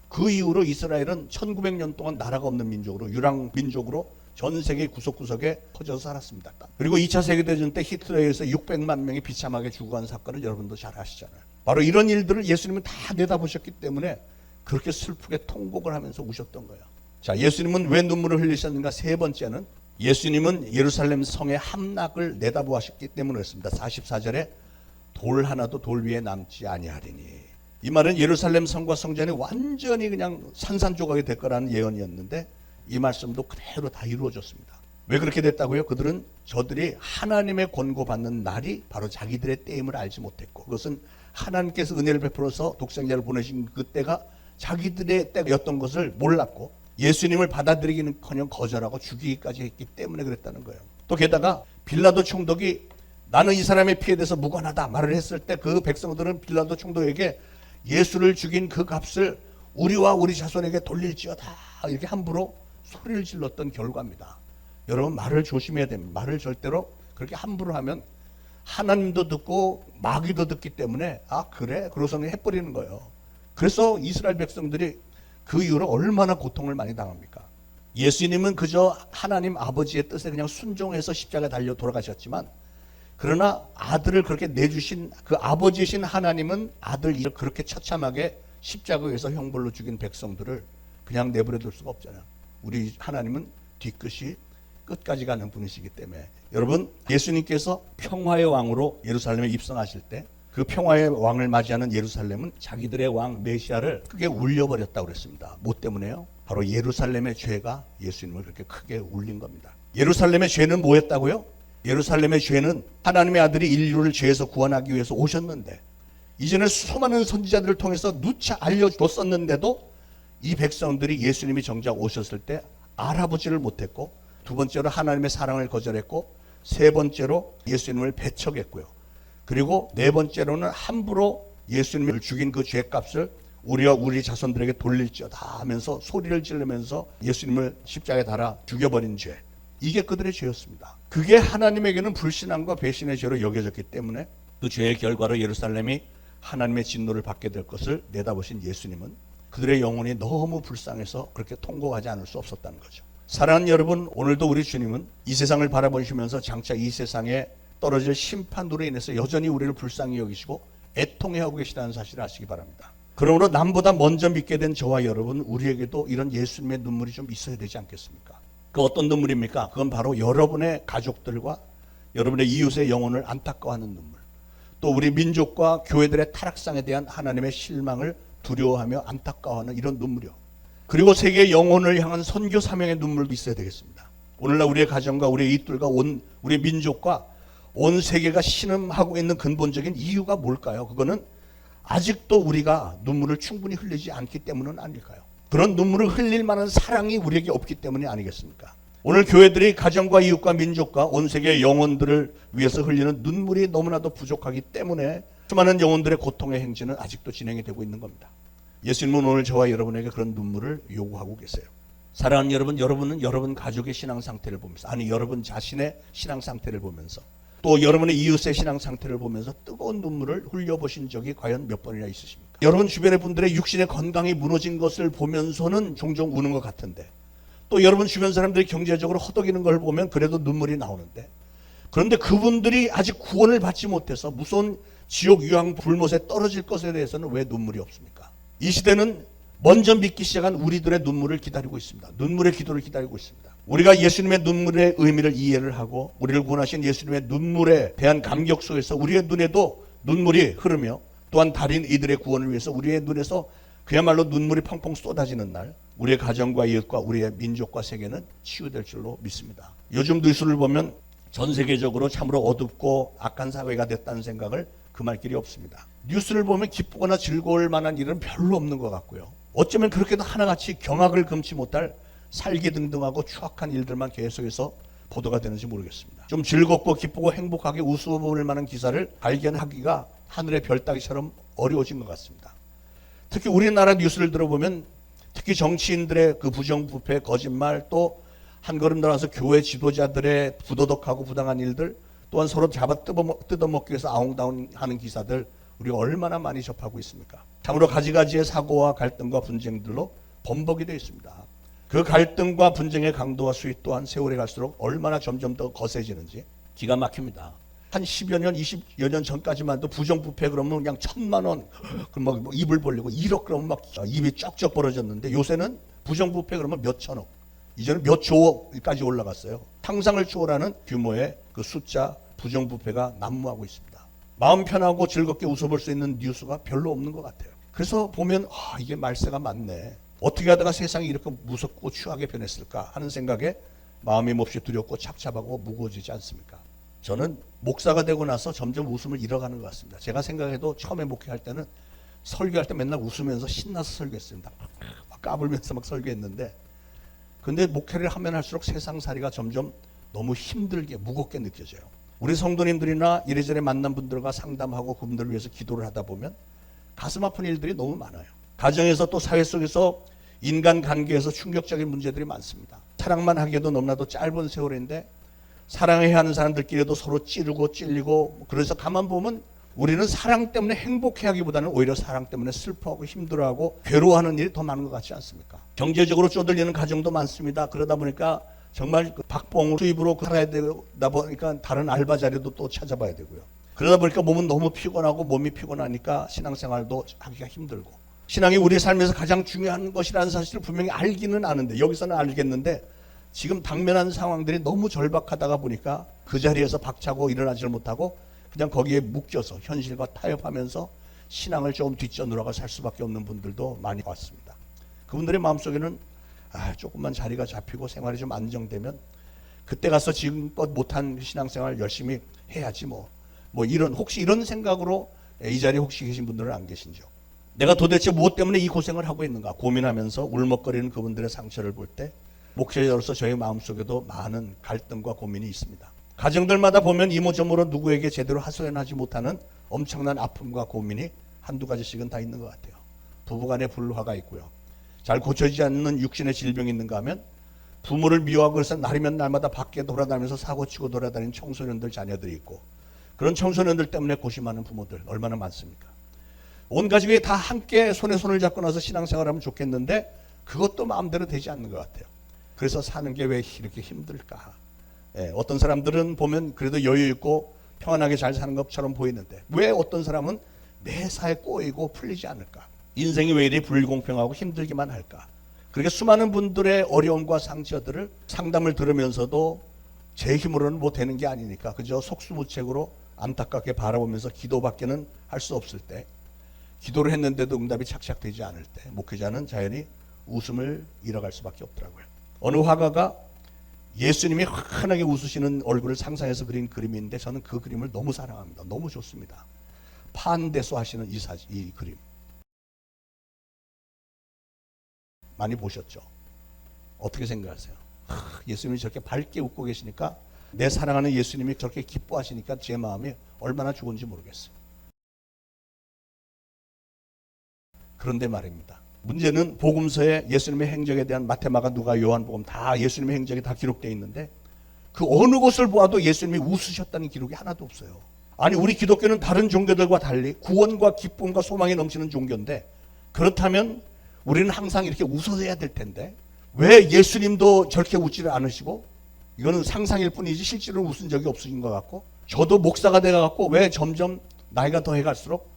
그 이후로 이스라엘은 1900년 동안 나라가 없는 민족으로, 유랑 민족으로 전 세계 구석구석에 퍼져서 살았습니다. 그리고 2차 세계대전 때 히틀러에 의해서 600만 명이 비참하게 죽어간 사건을 여러분도 잘 아시잖아요. 바로 이런 일들을 예수님은 다 내다보셨기 때문에 그렇게 슬프게 통곡을 하면서 우셨던 거예요. 자, 예수님은 왜 눈물을 흘리셨는가? 세 번째는 예수님은 예루살렘 성의 함락을 내다보았기 때문에 그렇습니다. 44절에 돌 하나도 돌 위에 남지 아니하리니. 이 말은 예루살렘 성과 성전이 완전히 그냥 산산조각이 될 거라는 예언이었는데 이 말씀도 그대로 다 이루어졌습니다. 왜 그렇게 됐다고요? 그들은 저들이 하나님의 권고받는 날이 바로 자기들의 때임을 알지 못했고, 그것은 하나님께서 은혜를 베풀어서 독생자를 보내신 그때가 자기들의 때였던 것을 몰랐고 예수님을 받아들이기는커녕 거절하고 죽이기까지 했기 때문에 그랬다는 거예요. 또 게다가 빌라도 총독이 나는 이 사람의 피에 대해서 무관하다 말을 했을 때 그 백성들은 빌라도 총독에게 예수를 죽인 그 값을 우리와 우리 자손에게 돌릴지어다 이렇게 함부로 소리를 질렀던 결과입니다. 여러분, 말을 조심해야 됩니다. 말을 절대로 그렇게 함부로 하면 하나님도 듣고 마귀도 듣기 때문에 아 그래? 그러고서는 해버리는 거예요. 그래서 이스라엘 백성들이 그 이후로 얼마나 고통을 많이 당합니까? 예수님은 그저 하나님 아버지의 뜻에 그냥 순종해서 십자가에 달려 돌아가셨지만, 그러나 아들을 그렇게 내주신 그 아버지이신 하나님은 아들 일을 그렇게 처참하게 십자가에서 형벌로 죽인 백성들을 그냥 내버려 둘 수가 없잖아요. 우리 하나님은 뒤끝이 끝까지 가는 분이시기 때문에. 여러분, 예수님께서 평화의 왕으로 예루살렘에 입성하실 때 그 평화의 왕을 맞이하는 예루살렘은 자기들의 왕 메시아를 크게 울려버렸다고 그랬습니다. 뭐 때문에요? 바로 예루살렘의 죄가 예수님을 그렇게 크게 울린 겁니다. 예루살렘의 죄는 뭐였다고요? 예루살렘의 죄는 하나님의 아들이 인류를 죄에서 구원하기 위해서 오셨는데, 이전에 수많은 선지자들을 통해서 누차 알려줬었는데도 이 백성들이 예수님이 정작 오셨을 때 알아보지를 못했고, 두 번째로 하나님의 사랑을 거절했고, 세 번째로 예수님을 배척했고요. 그리고 네 번째로는 함부로 예수님을 죽인 그 죄값을 우리와 우리 자손들에게 돌릴지어다 하면서 소리를 지르면서 예수님을 십자가에 달아 죽여버린 죄. 이게 그들의 죄였습니다. 그게 하나님에게는 불신앙과 배신의 죄로 여겨졌기 때문에 그 죄의 결과로 예루살렘이 하나님의 진노를 받게 될 것을 내다보신 예수님은 그들의 영혼이 너무 불쌍해서 그렇게 통곡하지 않을 수 없었다는 거죠. 사랑하는 여러분, 오늘도 우리 주님은 이 세상을 바라보시면서 장차 이 세상에 떨어질 심판으로 인해서 여전히 우리를 불쌍히 여기시고 애통해하고 계시다는 사실을 아시기 바랍니다. 그러므로 남보다 먼저 믿게 된 저와 여러분, 우리에게도 이런 예수님의 눈물이 좀 있어야 되지 않겠습니까? 그 어떤 눈물입니까? 그건 바로 여러분의 가족들과 여러분의 이웃의 영혼을 안타까워하는 눈물, 또 우리 민족과 교회들의 타락상에 대한 하나님의 실망을 두려워하며 안타까워하는 이런 눈물이요. 그리고 세계의 영혼을 향한 선교 사명의 눈물도 있어야 되겠습니다. 오늘날 우리의 가정과 우리의 이웃들과 온 우리 민족과 온 세계가 신음하고 있는 근본적인 이유가 뭘까요? 그거는 아직도 우리가 눈물을 충분히 흘리지 않기 때문은 아닐까요? 그런 눈물을 흘릴 만한 사랑이 우리에게 없기 때문이 아니겠습니까? 오늘 교회들이 가정과 이웃과 민족과 온 세계의 영혼들을 위해서 흘리는 눈물이 너무나도 부족하기 때문에 수많은 영혼들의 고통의 행진은 아직도 진행이 되고 있는 겁니다. 예수님은 오늘 저와 여러분에게 그런 눈물을 요구하고 계세요. 사랑하는 여러분, 여러분은 여러분 가족의 신앙 상태를 보면서, 아니 여러분 자신의 신앙 상태를 보면서, 또 여러분의 이웃의 신앙 상태를 보면서 뜨거운 눈물을 흘려보신 적이 과연 몇 번이나 있으십니까? 여러분 주변의 분들의 육신의 건강이 무너진 것을 보면서는 종종 우는 것 같은데, 또 여러분 주변 사람들이 경제적으로 허덕이는 걸 보면 그래도 눈물이 나오는데, 그런데 그분들이 아직 구원을 받지 못해서 무서운 지옥 유황 불못에 떨어질 것에 대해서는 왜 눈물이 없습니까? 이 시대는 먼저 믿기 시작한 우리들의 눈물을 기다리고 있습니다. 눈물의 기도를 기다리고 있습니다. 우리가 예수님의 눈물의 의미를 이해를 하고 우리를 구원하신 예수님의 눈물에 대한 감격 속에서 우리의 눈에도 눈물이 흐르며, 또한 다른 이들의 구원을 위해서 우리의 눈에서 그야말로 눈물이 펑펑 쏟아지는 날, 우리의 가정과 이웃과 우리의 민족과 세계는 치유될 줄로 믿습니다. 요즘 뉴스를 보면 전 세계적으로 참으로 어둡고 악한 사회가 됐다는 생각을 금할 길이 없습니다. 뉴스를 보면 기쁘거나 즐거울 만한 일은 별로 없는 것 같고요. 어쩌면 그렇게도 하나같이 경악을 금치 못할 살기등등하고 추악한 일들만 계속해서 보도가 되는지 모르겠습니다. 좀 즐겁고 기쁘고 행복하게 웃어볼 만한 기사를 발견하기가 하늘의 별 따기처럼 어려워진 것 같습니다. 특히 우리나라 뉴스를 들어보면 특히 정치인들의 그 부정부패, 거짓말, 또 한 걸음 나와서 교회 지도자들의 부도덕하고 부당한 일들, 또한 서로 잡아 뜯어먹기 위해서 아웅다웅하는 기사들 우리가 얼마나 많이 접하고 있습니까? 참으로 가지가지의 사고와 갈등과 분쟁들로 범벅이 되어 있습니다. 그 갈등과 분쟁의 강도와 수위 또한 세월이 갈수록 얼마나 점점 더 거세지는지 기가 막힙니다. 한 10여 년, 20여 년 전까지만 해도 부정부패 그러면 그냥 1,000만 원, 그럼 막 입을 벌리고 1억 그러면 막 입이 쩍쩍 벌어졌는데 요새는 부정부패 그러면 몇 천억, 이제는 몇 조까지 올라갔어요. 상상을 초월하는 규모의 그 숫자 부정부패가 난무하고 있습니다. 마음 편하고 즐겁게 웃어볼 수 있는 뉴스가 별로 없는 것 같아요. 그래서 보면 이게 말세가 많네. 어떻게 하다가 세상이 이렇게 무섭고 추하게 변했을까 하는 생각에 마음이 몹시 두렵고 착잡하고 무거워지지 않습니까? 저는 목사가 되고 나서 점점 웃음을 잃어가는 것 같습니다. 제가 생각해도 처음에 목회할 때는 설교할 때 맨날 웃으면서 신나서 설교했습니다. 막 까불면서 막 설교했는데, 근데 목회를 하면 할수록 세상살이가 점점 너무 힘들게 무겁게 느껴져요. 우리 성도님들이나 이래저래 만난 분들과 상담하고 그분들을 위해서 기도를 하다 보면 가슴 아픈 일들이 너무 많아요. 가정에서 또 사회 속에서 인간관계에서 충격적인 문제들이 많습니다. 사랑만 하기에도 너무나도 짧은 세월인데 사랑해야 하는 사람들끼리도 서로 찌르고 찔리고, 그래서 가만 보면 우리는 사랑 때문에 행복해하기보다는 오히려 사랑 때문에 슬퍼하고 힘들어하고 괴로워하는 일이 더 많은 것 같지 않습니까? 경제적으로 쪼들리는 가정도 많습니다. 그러다 보니까 정말 박봉 수입으로 살아야 되다 보니까 다른 알바 자리도 또 찾아봐야 되고요. 그러다 보니까 몸은 너무 피곤하고, 몸이 피곤하니까 신앙생활도 하기가 힘들고, 신앙이 우리 삶에서 가장 중요한 것이라는 사실을 분명히 알기는 아는데, 여기서는 알겠는데 지금 당면한 상황들이 너무 절박하다가 보니까 그 자리에서 박차고 일어나지를 못하고 그냥 거기에 묶여서 현실과 타협하면서 신앙을 조금 뒷전으로 살 수밖에 없는 분들도 많이 왔습니다. 그분들의 마음속에는 조금만 자리가 잡히고 생활이 좀 안정되면 그때 가서 지금껏 못한 신앙생활 열심히 해야지 뭐 이런, 혹시 이런 생각으로 이 자리에 혹시 계신 분들은 안 계신지요? 내가 도대체 무엇 때문에 이 고생을 하고 있는가 고민하면서 울먹거리는 그분들의 상처를 볼 때 목회자로서 저희 마음속에도 많은 갈등과 고민이 있습니다. 가정들마다 보면 이모저모로 누구에게 제대로 하소연하지 못하는 엄청난 아픔과 고민이 한두 가지씩은 다 있는 것 같아요. 부부간의 불화가 있고요. 잘 고쳐지지 않는 육신의 질병이 있는가 하면 부모를 미워하고 그래서 날이면 날마다 밖에 돌아다니면서 사고치고 돌아다니는 청소년들 자녀들이 있고, 그런 청소년들 때문에 고심하는 부모들 얼마나 많습니까? 온 가족이 다 함께 손에 손을 잡고 나서 신앙생활하면 좋겠는데 그것도 마음대로 되지 않는 것 같아요. 그래서 사는 게 왜 이렇게 힘들까? 어떤 사람들은 보면 그래도 여유 있고 평안하게 잘 사는 것처럼 보이는데 왜 어떤 사람은 매사에 꼬이고 풀리지 않을까? 인생이 왜 이리 불공평하고 힘들기만 할까? 그렇게 수많은 분들의 어려움과 상처들을 상담을 들으면서도 제 힘으로는 뭐 되는 게 아니니까 그저 속수무책으로 안타깝게 바라보면서 기도밖에는 할 수 없을 때, 기도를 했는데도 응답이 착착되지 않을 때 목회자는 자연히 웃음을 잃어갈 수밖에 없더라고요. 어느 화가가 예수님이 환하게 웃으시는 얼굴을 상상해서 그린 그림인데 저는 그 그림을 너무 사랑합니다. 너무 좋습니다. 판대소 하시는 이 그림 많이 보셨죠? 어떻게 생각하세요? 예수님이 저렇게 밝게 웃고 계시니까, 내 사랑하는 예수님이 저렇게 기뻐하시니까 제 마음이 얼마나 좋은지 모르겠어요. 그런데 말입니다. 문제는 복음서에 예수님의 행적에 대한 마태, 마가, 누가, 요한복음 다 예수님의 행적이 다 기록되어 있는데 그 어느 곳을 보아도 예수님이 웃으셨다는 기록이 하나도 없어요. 아니, 우리 기독교는 다른 종교들과 달리 구원과 기쁨과 소망이 넘치는 종교인데, 그렇다면 우리는 항상 이렇게 웃어야 될 텐데 왜 예수님도 저렇게 웃지를 않으시고, 이거는 상상일 뿐이지 실제로 웃은 적이 없으신 것 같고, 저도 목사가 돼가지고 왜 점점 나이가 더해갈수록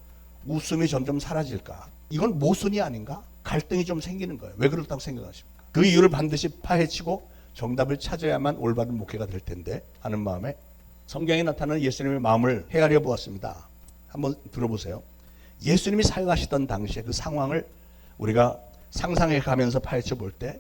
웃음이 점점 사라질까? 이건 모순이 아닌가? 갈등이 좀 생기는 거예요. 왜 그렇다고 생각하십니까? 그 이유를 반드시 파헤치고 정답을 찾아야만 올바른 목회가 될 텐데 하는 마음에 성경에 나타나는 예수님의 마음을 헤아려 보았습니다. 한번 들어보세요. 예수님이 사역하시던 당시에 그 상황을 우리가 상상해 가면서 파헤쳐 볼 때,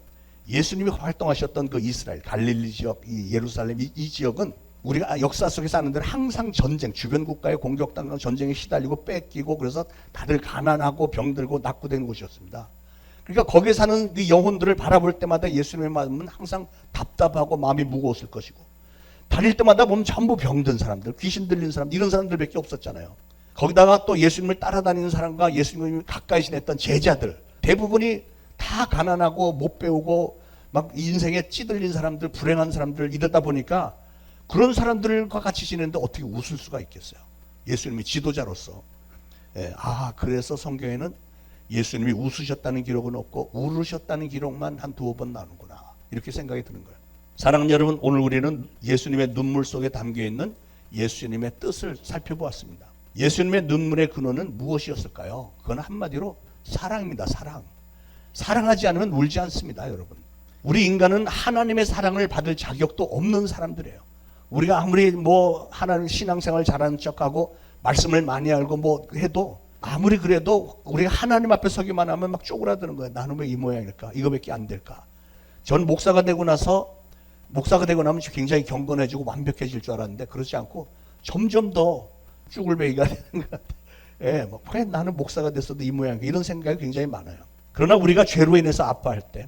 예수님이 활동하셨던 그 이스라엘, 갈릴리 지역, 이 예루살렘 이 지역은 우리가 역사 속에서 아는 대로 항상 전쟁, 주변 국가의 공격당하고 전쟁에 시달리고 뺏기고, 그래서 다들 가난하고 병들고 낙후된 곳이었습니다. 그러니까 거기에 사는 그 영혼들을 바라볼 때마다 예수님의 마음은 항상 답답하고 마음이 무거웠을 것이고, 다닐 때마다 보면 전부 병든 사람들, 귀신 들린 사람들, 이런 사람들밖에 없었잖아요. 거기다가 또 예수님을 따라다니는 사람과 예수님을 가까이 지냈던 제자들, 대부분이 다 가난하고 못 배우고 막 인생에 찌들린 사람들, 불행한 사람들 이러다 보니까 그런 사람들과 같이 지내는데 어떻게 웃을 수가 있겠어요? 예수님이 지도자로서. 그래서 성경에는 예수님이 웃으셨다는 기록은 없고 울으셨다는 기록만 한 두어 번 나오는구나, 이렇게 생각이 드는 거예요. 사랑하는 여러분, 오늘 우리는 예수님의 눈물 속에 담겨있는 예수님의 뜻을 살펴보았습니다. 예수님의 눈물의 근원은 무엇이었을까요? 그건 한마디로 사랑입니다. 사랑. 사랑하지 않으면 울지 않습니다, 여러분. 우리 인간은 하나님의 사랑을 받을 자격도 없는 사람들이에요. 우리가 아무리 하나님 신앙생활 잘하는 척하고 말씀을 많이 알고 해도 아무리 그래도 우리가 하나님 앞에 서기만 하면 막 쪼그라드는 거예요. 나는 왜 이 모양일까? 이거밖에 안 될까? 전 목사가 되고 나면 굉장히 경건해지고 완벽해질 줄 알았는데 그렇지 않고 점점 더 쭈글베기가 되는 것 같아요. 왜 나는 목사가 됐어도 이 모양인가? 이런 생각이 굉장히 많아요. 그러나 우리가 죄로 인해서 아파할 때,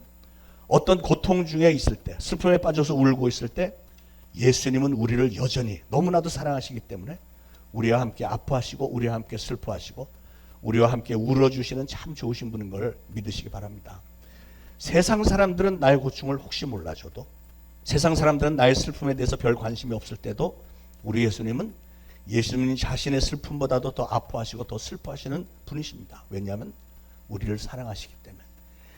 어떤 고통 중에 있을 때, 슬픔에 빠져서 울고 있을 때 예수님은 우리를 여전히 너무나도 사랑하시기 때문에 우리와 함께 아파하시고 우리와 함께 슬퍼하시고 우리와 함께 울어주시는 참 좋으신 분인 걸 믿으시기 바랍니다. 세상 사람들은 나의 고충을 혹시 몰라줘도, 세상 사람들은 나의 슬픔에 대해서 별 관심이 없을 때도 우리 예수님 자신의 슬픔보다도 더 아파하시고 더 슬퍼하시는 분이십니다. 왜냐하면 우리를 사랑하시기 때문에.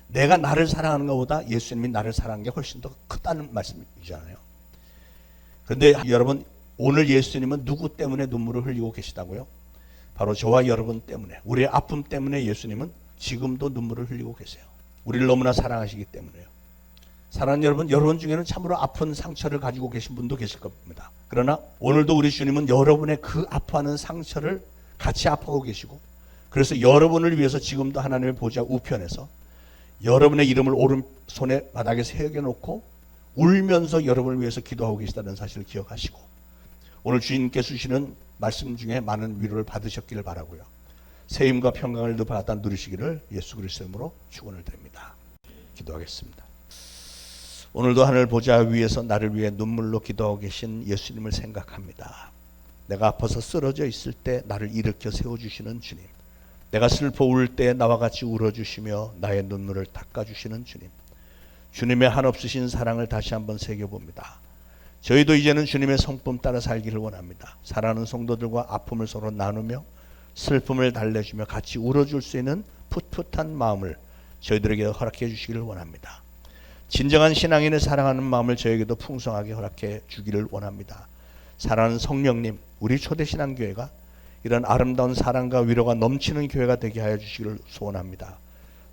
내가 나를 사랑하는 것보다 예수님이 나를 사랑하는 게 훨씬 더 크다는 말씀이잖아요. 그런데 여러분, 오늘 예수님은 누구 때문에 눈물을 흘리고 계시다고요? 바로 저와 여러분 때문에, 우리의 아픔 때문에 예수님은 지금도 눈물을 흘리고 계세요. 우리를 너무나 사랑하시기 때문에요. 사랑하는 여러분 중에는 참으로 아픈 상처를 가지고 계신 분도 계실 겁니다. 그러나 오늘도 우리 주님은 여러분의 그 아파하는 상처를 같이 아파하고 계시고, 그래서 여러분을 위해서 지금도 하나님의 보좌 우편에서 여러분의 이름을 오른손에 바닥에 새겨놓고 울면서 여러분을 위해서 기도하고 계시다는 사실을 기억하시고, 오늘 주님께서 주시는 말씀 중에 많은 위로를 받으셨기를 바라고요. 새 힘과 평강을 받아 누리시기를 예수 그리스도의 이름으로 축원을 드립니다. 기도하겠습니다. 오늘도 하늘 보좌 위에서 나를 위해 눈물로 기도하고 계신 예수님을 생각합니다. 내가 아파서 쓰러져 있을 때 나를 일으켜 세워주시는 주님, 내가 슬퍼 울 때 나와 같이 울어주시며 나의 눈물을 닦아주시는 주님, 주님의 한없으신 사랑을 다시 한번 새겨봅니다. 저희도 이제는 주님의 성품 따라 살기를 원합니다. 사랑하는 성도들과 아픔을 서로 나누며 슬픔을 달래주며 같이 울어줄 수 있는 풋풋한 마음을 저희들에게 허락해 주시기를 원합니다. 진정한 신앙인의 사랑하는 마음을 저에게도 풍성하게 허락해 주기를 원합니다. 사랑하는 성령님, 우리 초대신앙교회가 이런 아름다운 사랑과 위로가 넘치는 교회가 되게 하여 주시기를 소원합니다.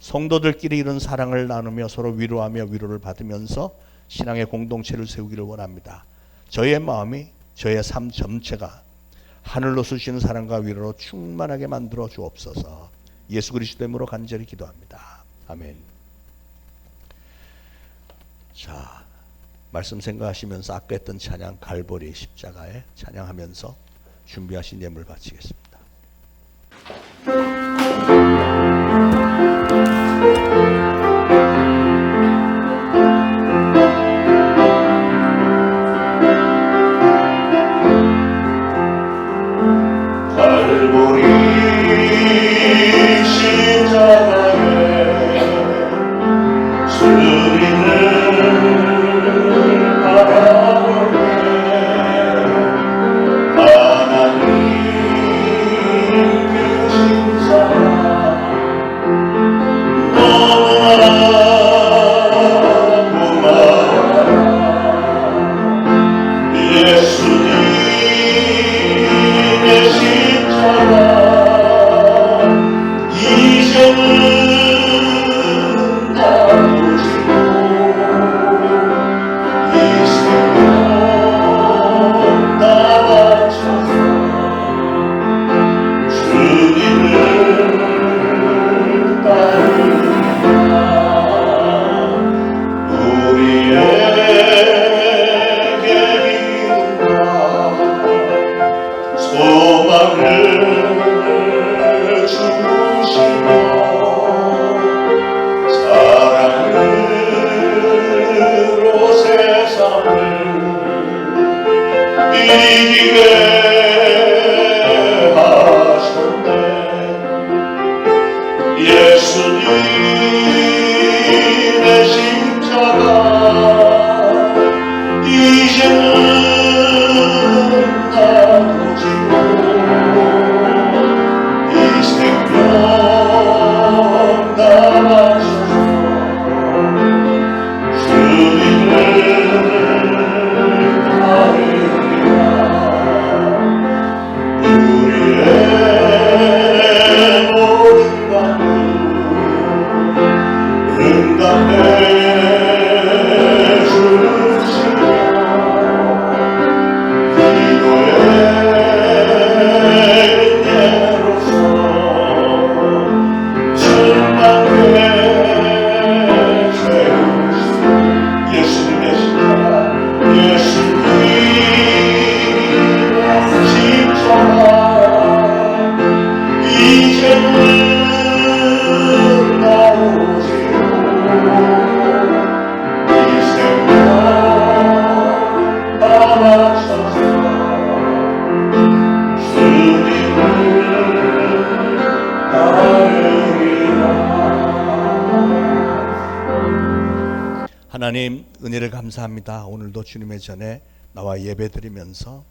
성도들끼리 이런 사랑을 나누며 서로 위로하며 위로를 받으면서 신앙의 공동체를 세우기를 원합니다. 저의 마음이, 저의 삶 전체가 하늘로 쑤시는 사랑과 위로로 충만하게 만들어 주옵소서. 예수 그리스도의 이름으로 간절히 기도합니다. 아멘. 자, 말씀 생각하시면서 아까 했던 찬양 갈보리 십자가에 찬양하면서 준비하신 예물 바치겠습니다. 갈보리 십자가에 주님을 바라보네. 하나님 예수님의 십자가 이제는 나도 지고 이 생명 남아서서 주님을 따르리라. 우리의 모든 방문 응답해 주시며 기도의 은혜로서 충만케 채우시고 예수님의 십자가 이제는 나오시고 이 생명 남아서서 주님을 따르리라. 하나님 은혜를 감사합니다. 오늘도 주님의 전에 나와 예배드리면서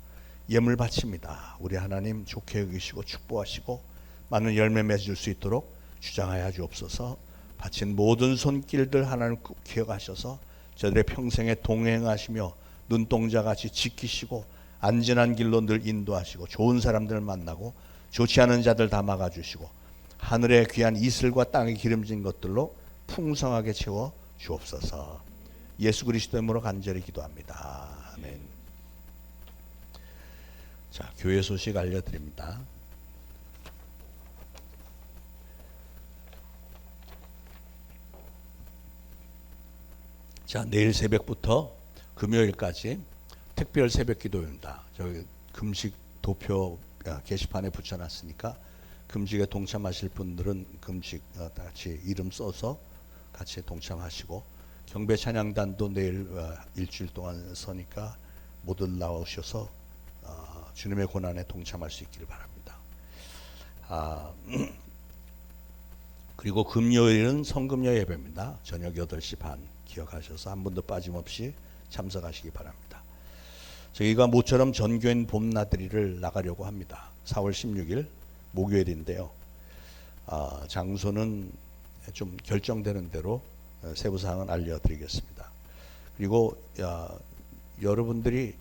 예물 바칩니다. 우리 하나님 좋게 여기시고 축복하시고 많은 열매 맺을 수 있도록 주장하여 주옵소서. 바친 모든 손길들 하나님 꼭 기억하셔서 저들의 평생에 동행하시며 눈동자같이 지키시고 안전한 길로 늘 인도하시고 좋은 사람들 만나고 좋지 않은 자들 다 막아주시고 하늘의 귀한 이슬과 땅의 기름진 것들로 풍성하게 채워 주옵소서. 예수 그리스도 이름으로 간절히 기도합니다. 아멘. 자, 교회 소식 알려드립니다. 자, 내일 새벽부터 금요일까지 특별 새벽 기도입니다. 저기 금식 도표 게시판에 붙여놨으니까 금식에 동참하실 분들은 금식 같이 이름 써서 같이 동참하시고 경배 찬양단도 내일 일주일 동안 서니까 모두 나오셔서 주님의 고난에 동참할 수 있기를 바랍니다. 그리고 금요일은 성금요 예배입니다. 저녁 8시 반 기억하셔서 한 분도 빠짐없이 참석하시기 바랍니다. 저희가 모처럼 전교인 봄나들이를 나가려고 합니다. 4월 16일 목요일인데요. 장소는 좀 결정되는 대로 세부 사항은 알려드리겠습니다. 그리고 여러분들이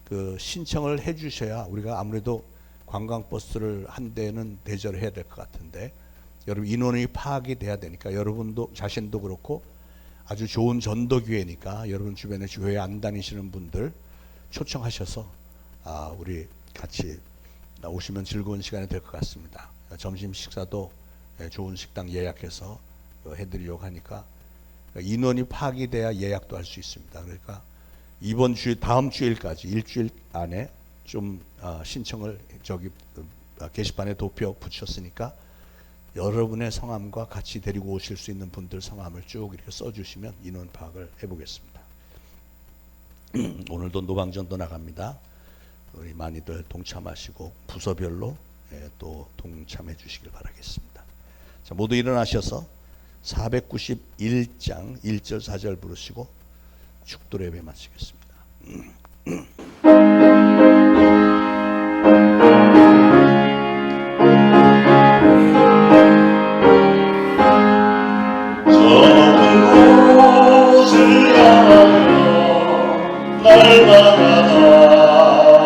그 신청을 해주셔야 우리가 아무래도 관광버스를 한 대는 대절해야 될 것 같은데 여러분 인원이 파악이 돼야 되니까 여러분도 자신도 그렇고 아주 좋은 전도교회니까 여러분 주변에 교회 안 다니시는 분들 초청하셔서 우리 같이 오시면 즐거운 시간이 될 것 같습니다. 점심 식사도 좋은 식당 예약해서 해드리려고 하니까 인원이 파악이 돼야 예약도 할 수 있습니다. 그러니까 이번 주 다음 주일까지 일주일 안에 좀 신청을 저기 게시판에 도표 붙였으니까 여러분의 성함과 같이 데리고 오실 수 있는 분들 성함을 쭉 이렇게 써주시면 인원 파악을 해보겠습니다. 오늘도 노방전도 나갑니다. 우리 많이들 동참하시고 부서별로 또 동참해 주시길 바라겠습니다. 자, 모두 일어나셔서 491장 1절 4절 부르시고 축도 예배 마치겠습니다. 저 높은 곳을 향하여 날마다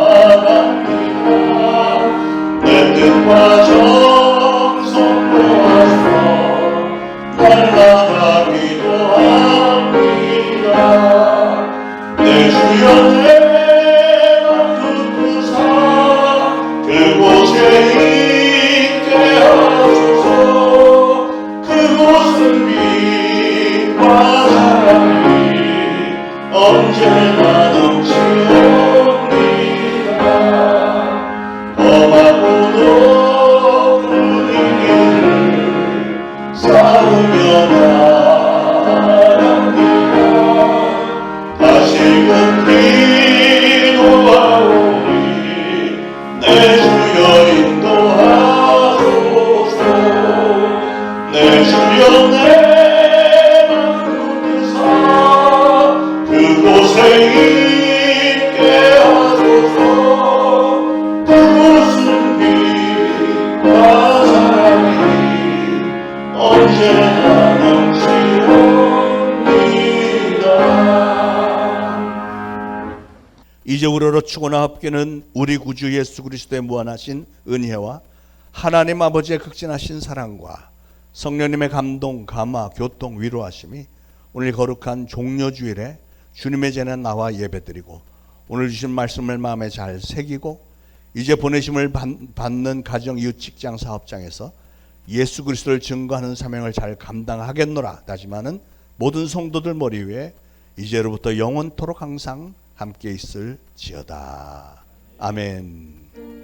나아갑니다. 내 뜻과 정성 모아서 날마다 기도합니다. 내 주여 내 언제나 넘치옵니다. 이제 우러러 추구나 합계는 우리 구주 예수 그리스도의 무한하신 은혜와 하나님 아버지의 극진하신 사랑과 성령님의 감동, 감화, 교통, 위로하심이 오늘 거룩한 종려주일에 주님의 전에 나와 예배드리고 오늘 주신 말씀을 마음에 잘 새기고 이제 보내심을 받는 가정, 이웃, 직장, 사업장에서 예수 그리스도를 증거하는 사명을 잘 감당하겠노라 다짐하는 모든 성도들 머리 위에 이제로부터 영원토록 항상 함께 있을지어다. 아멘.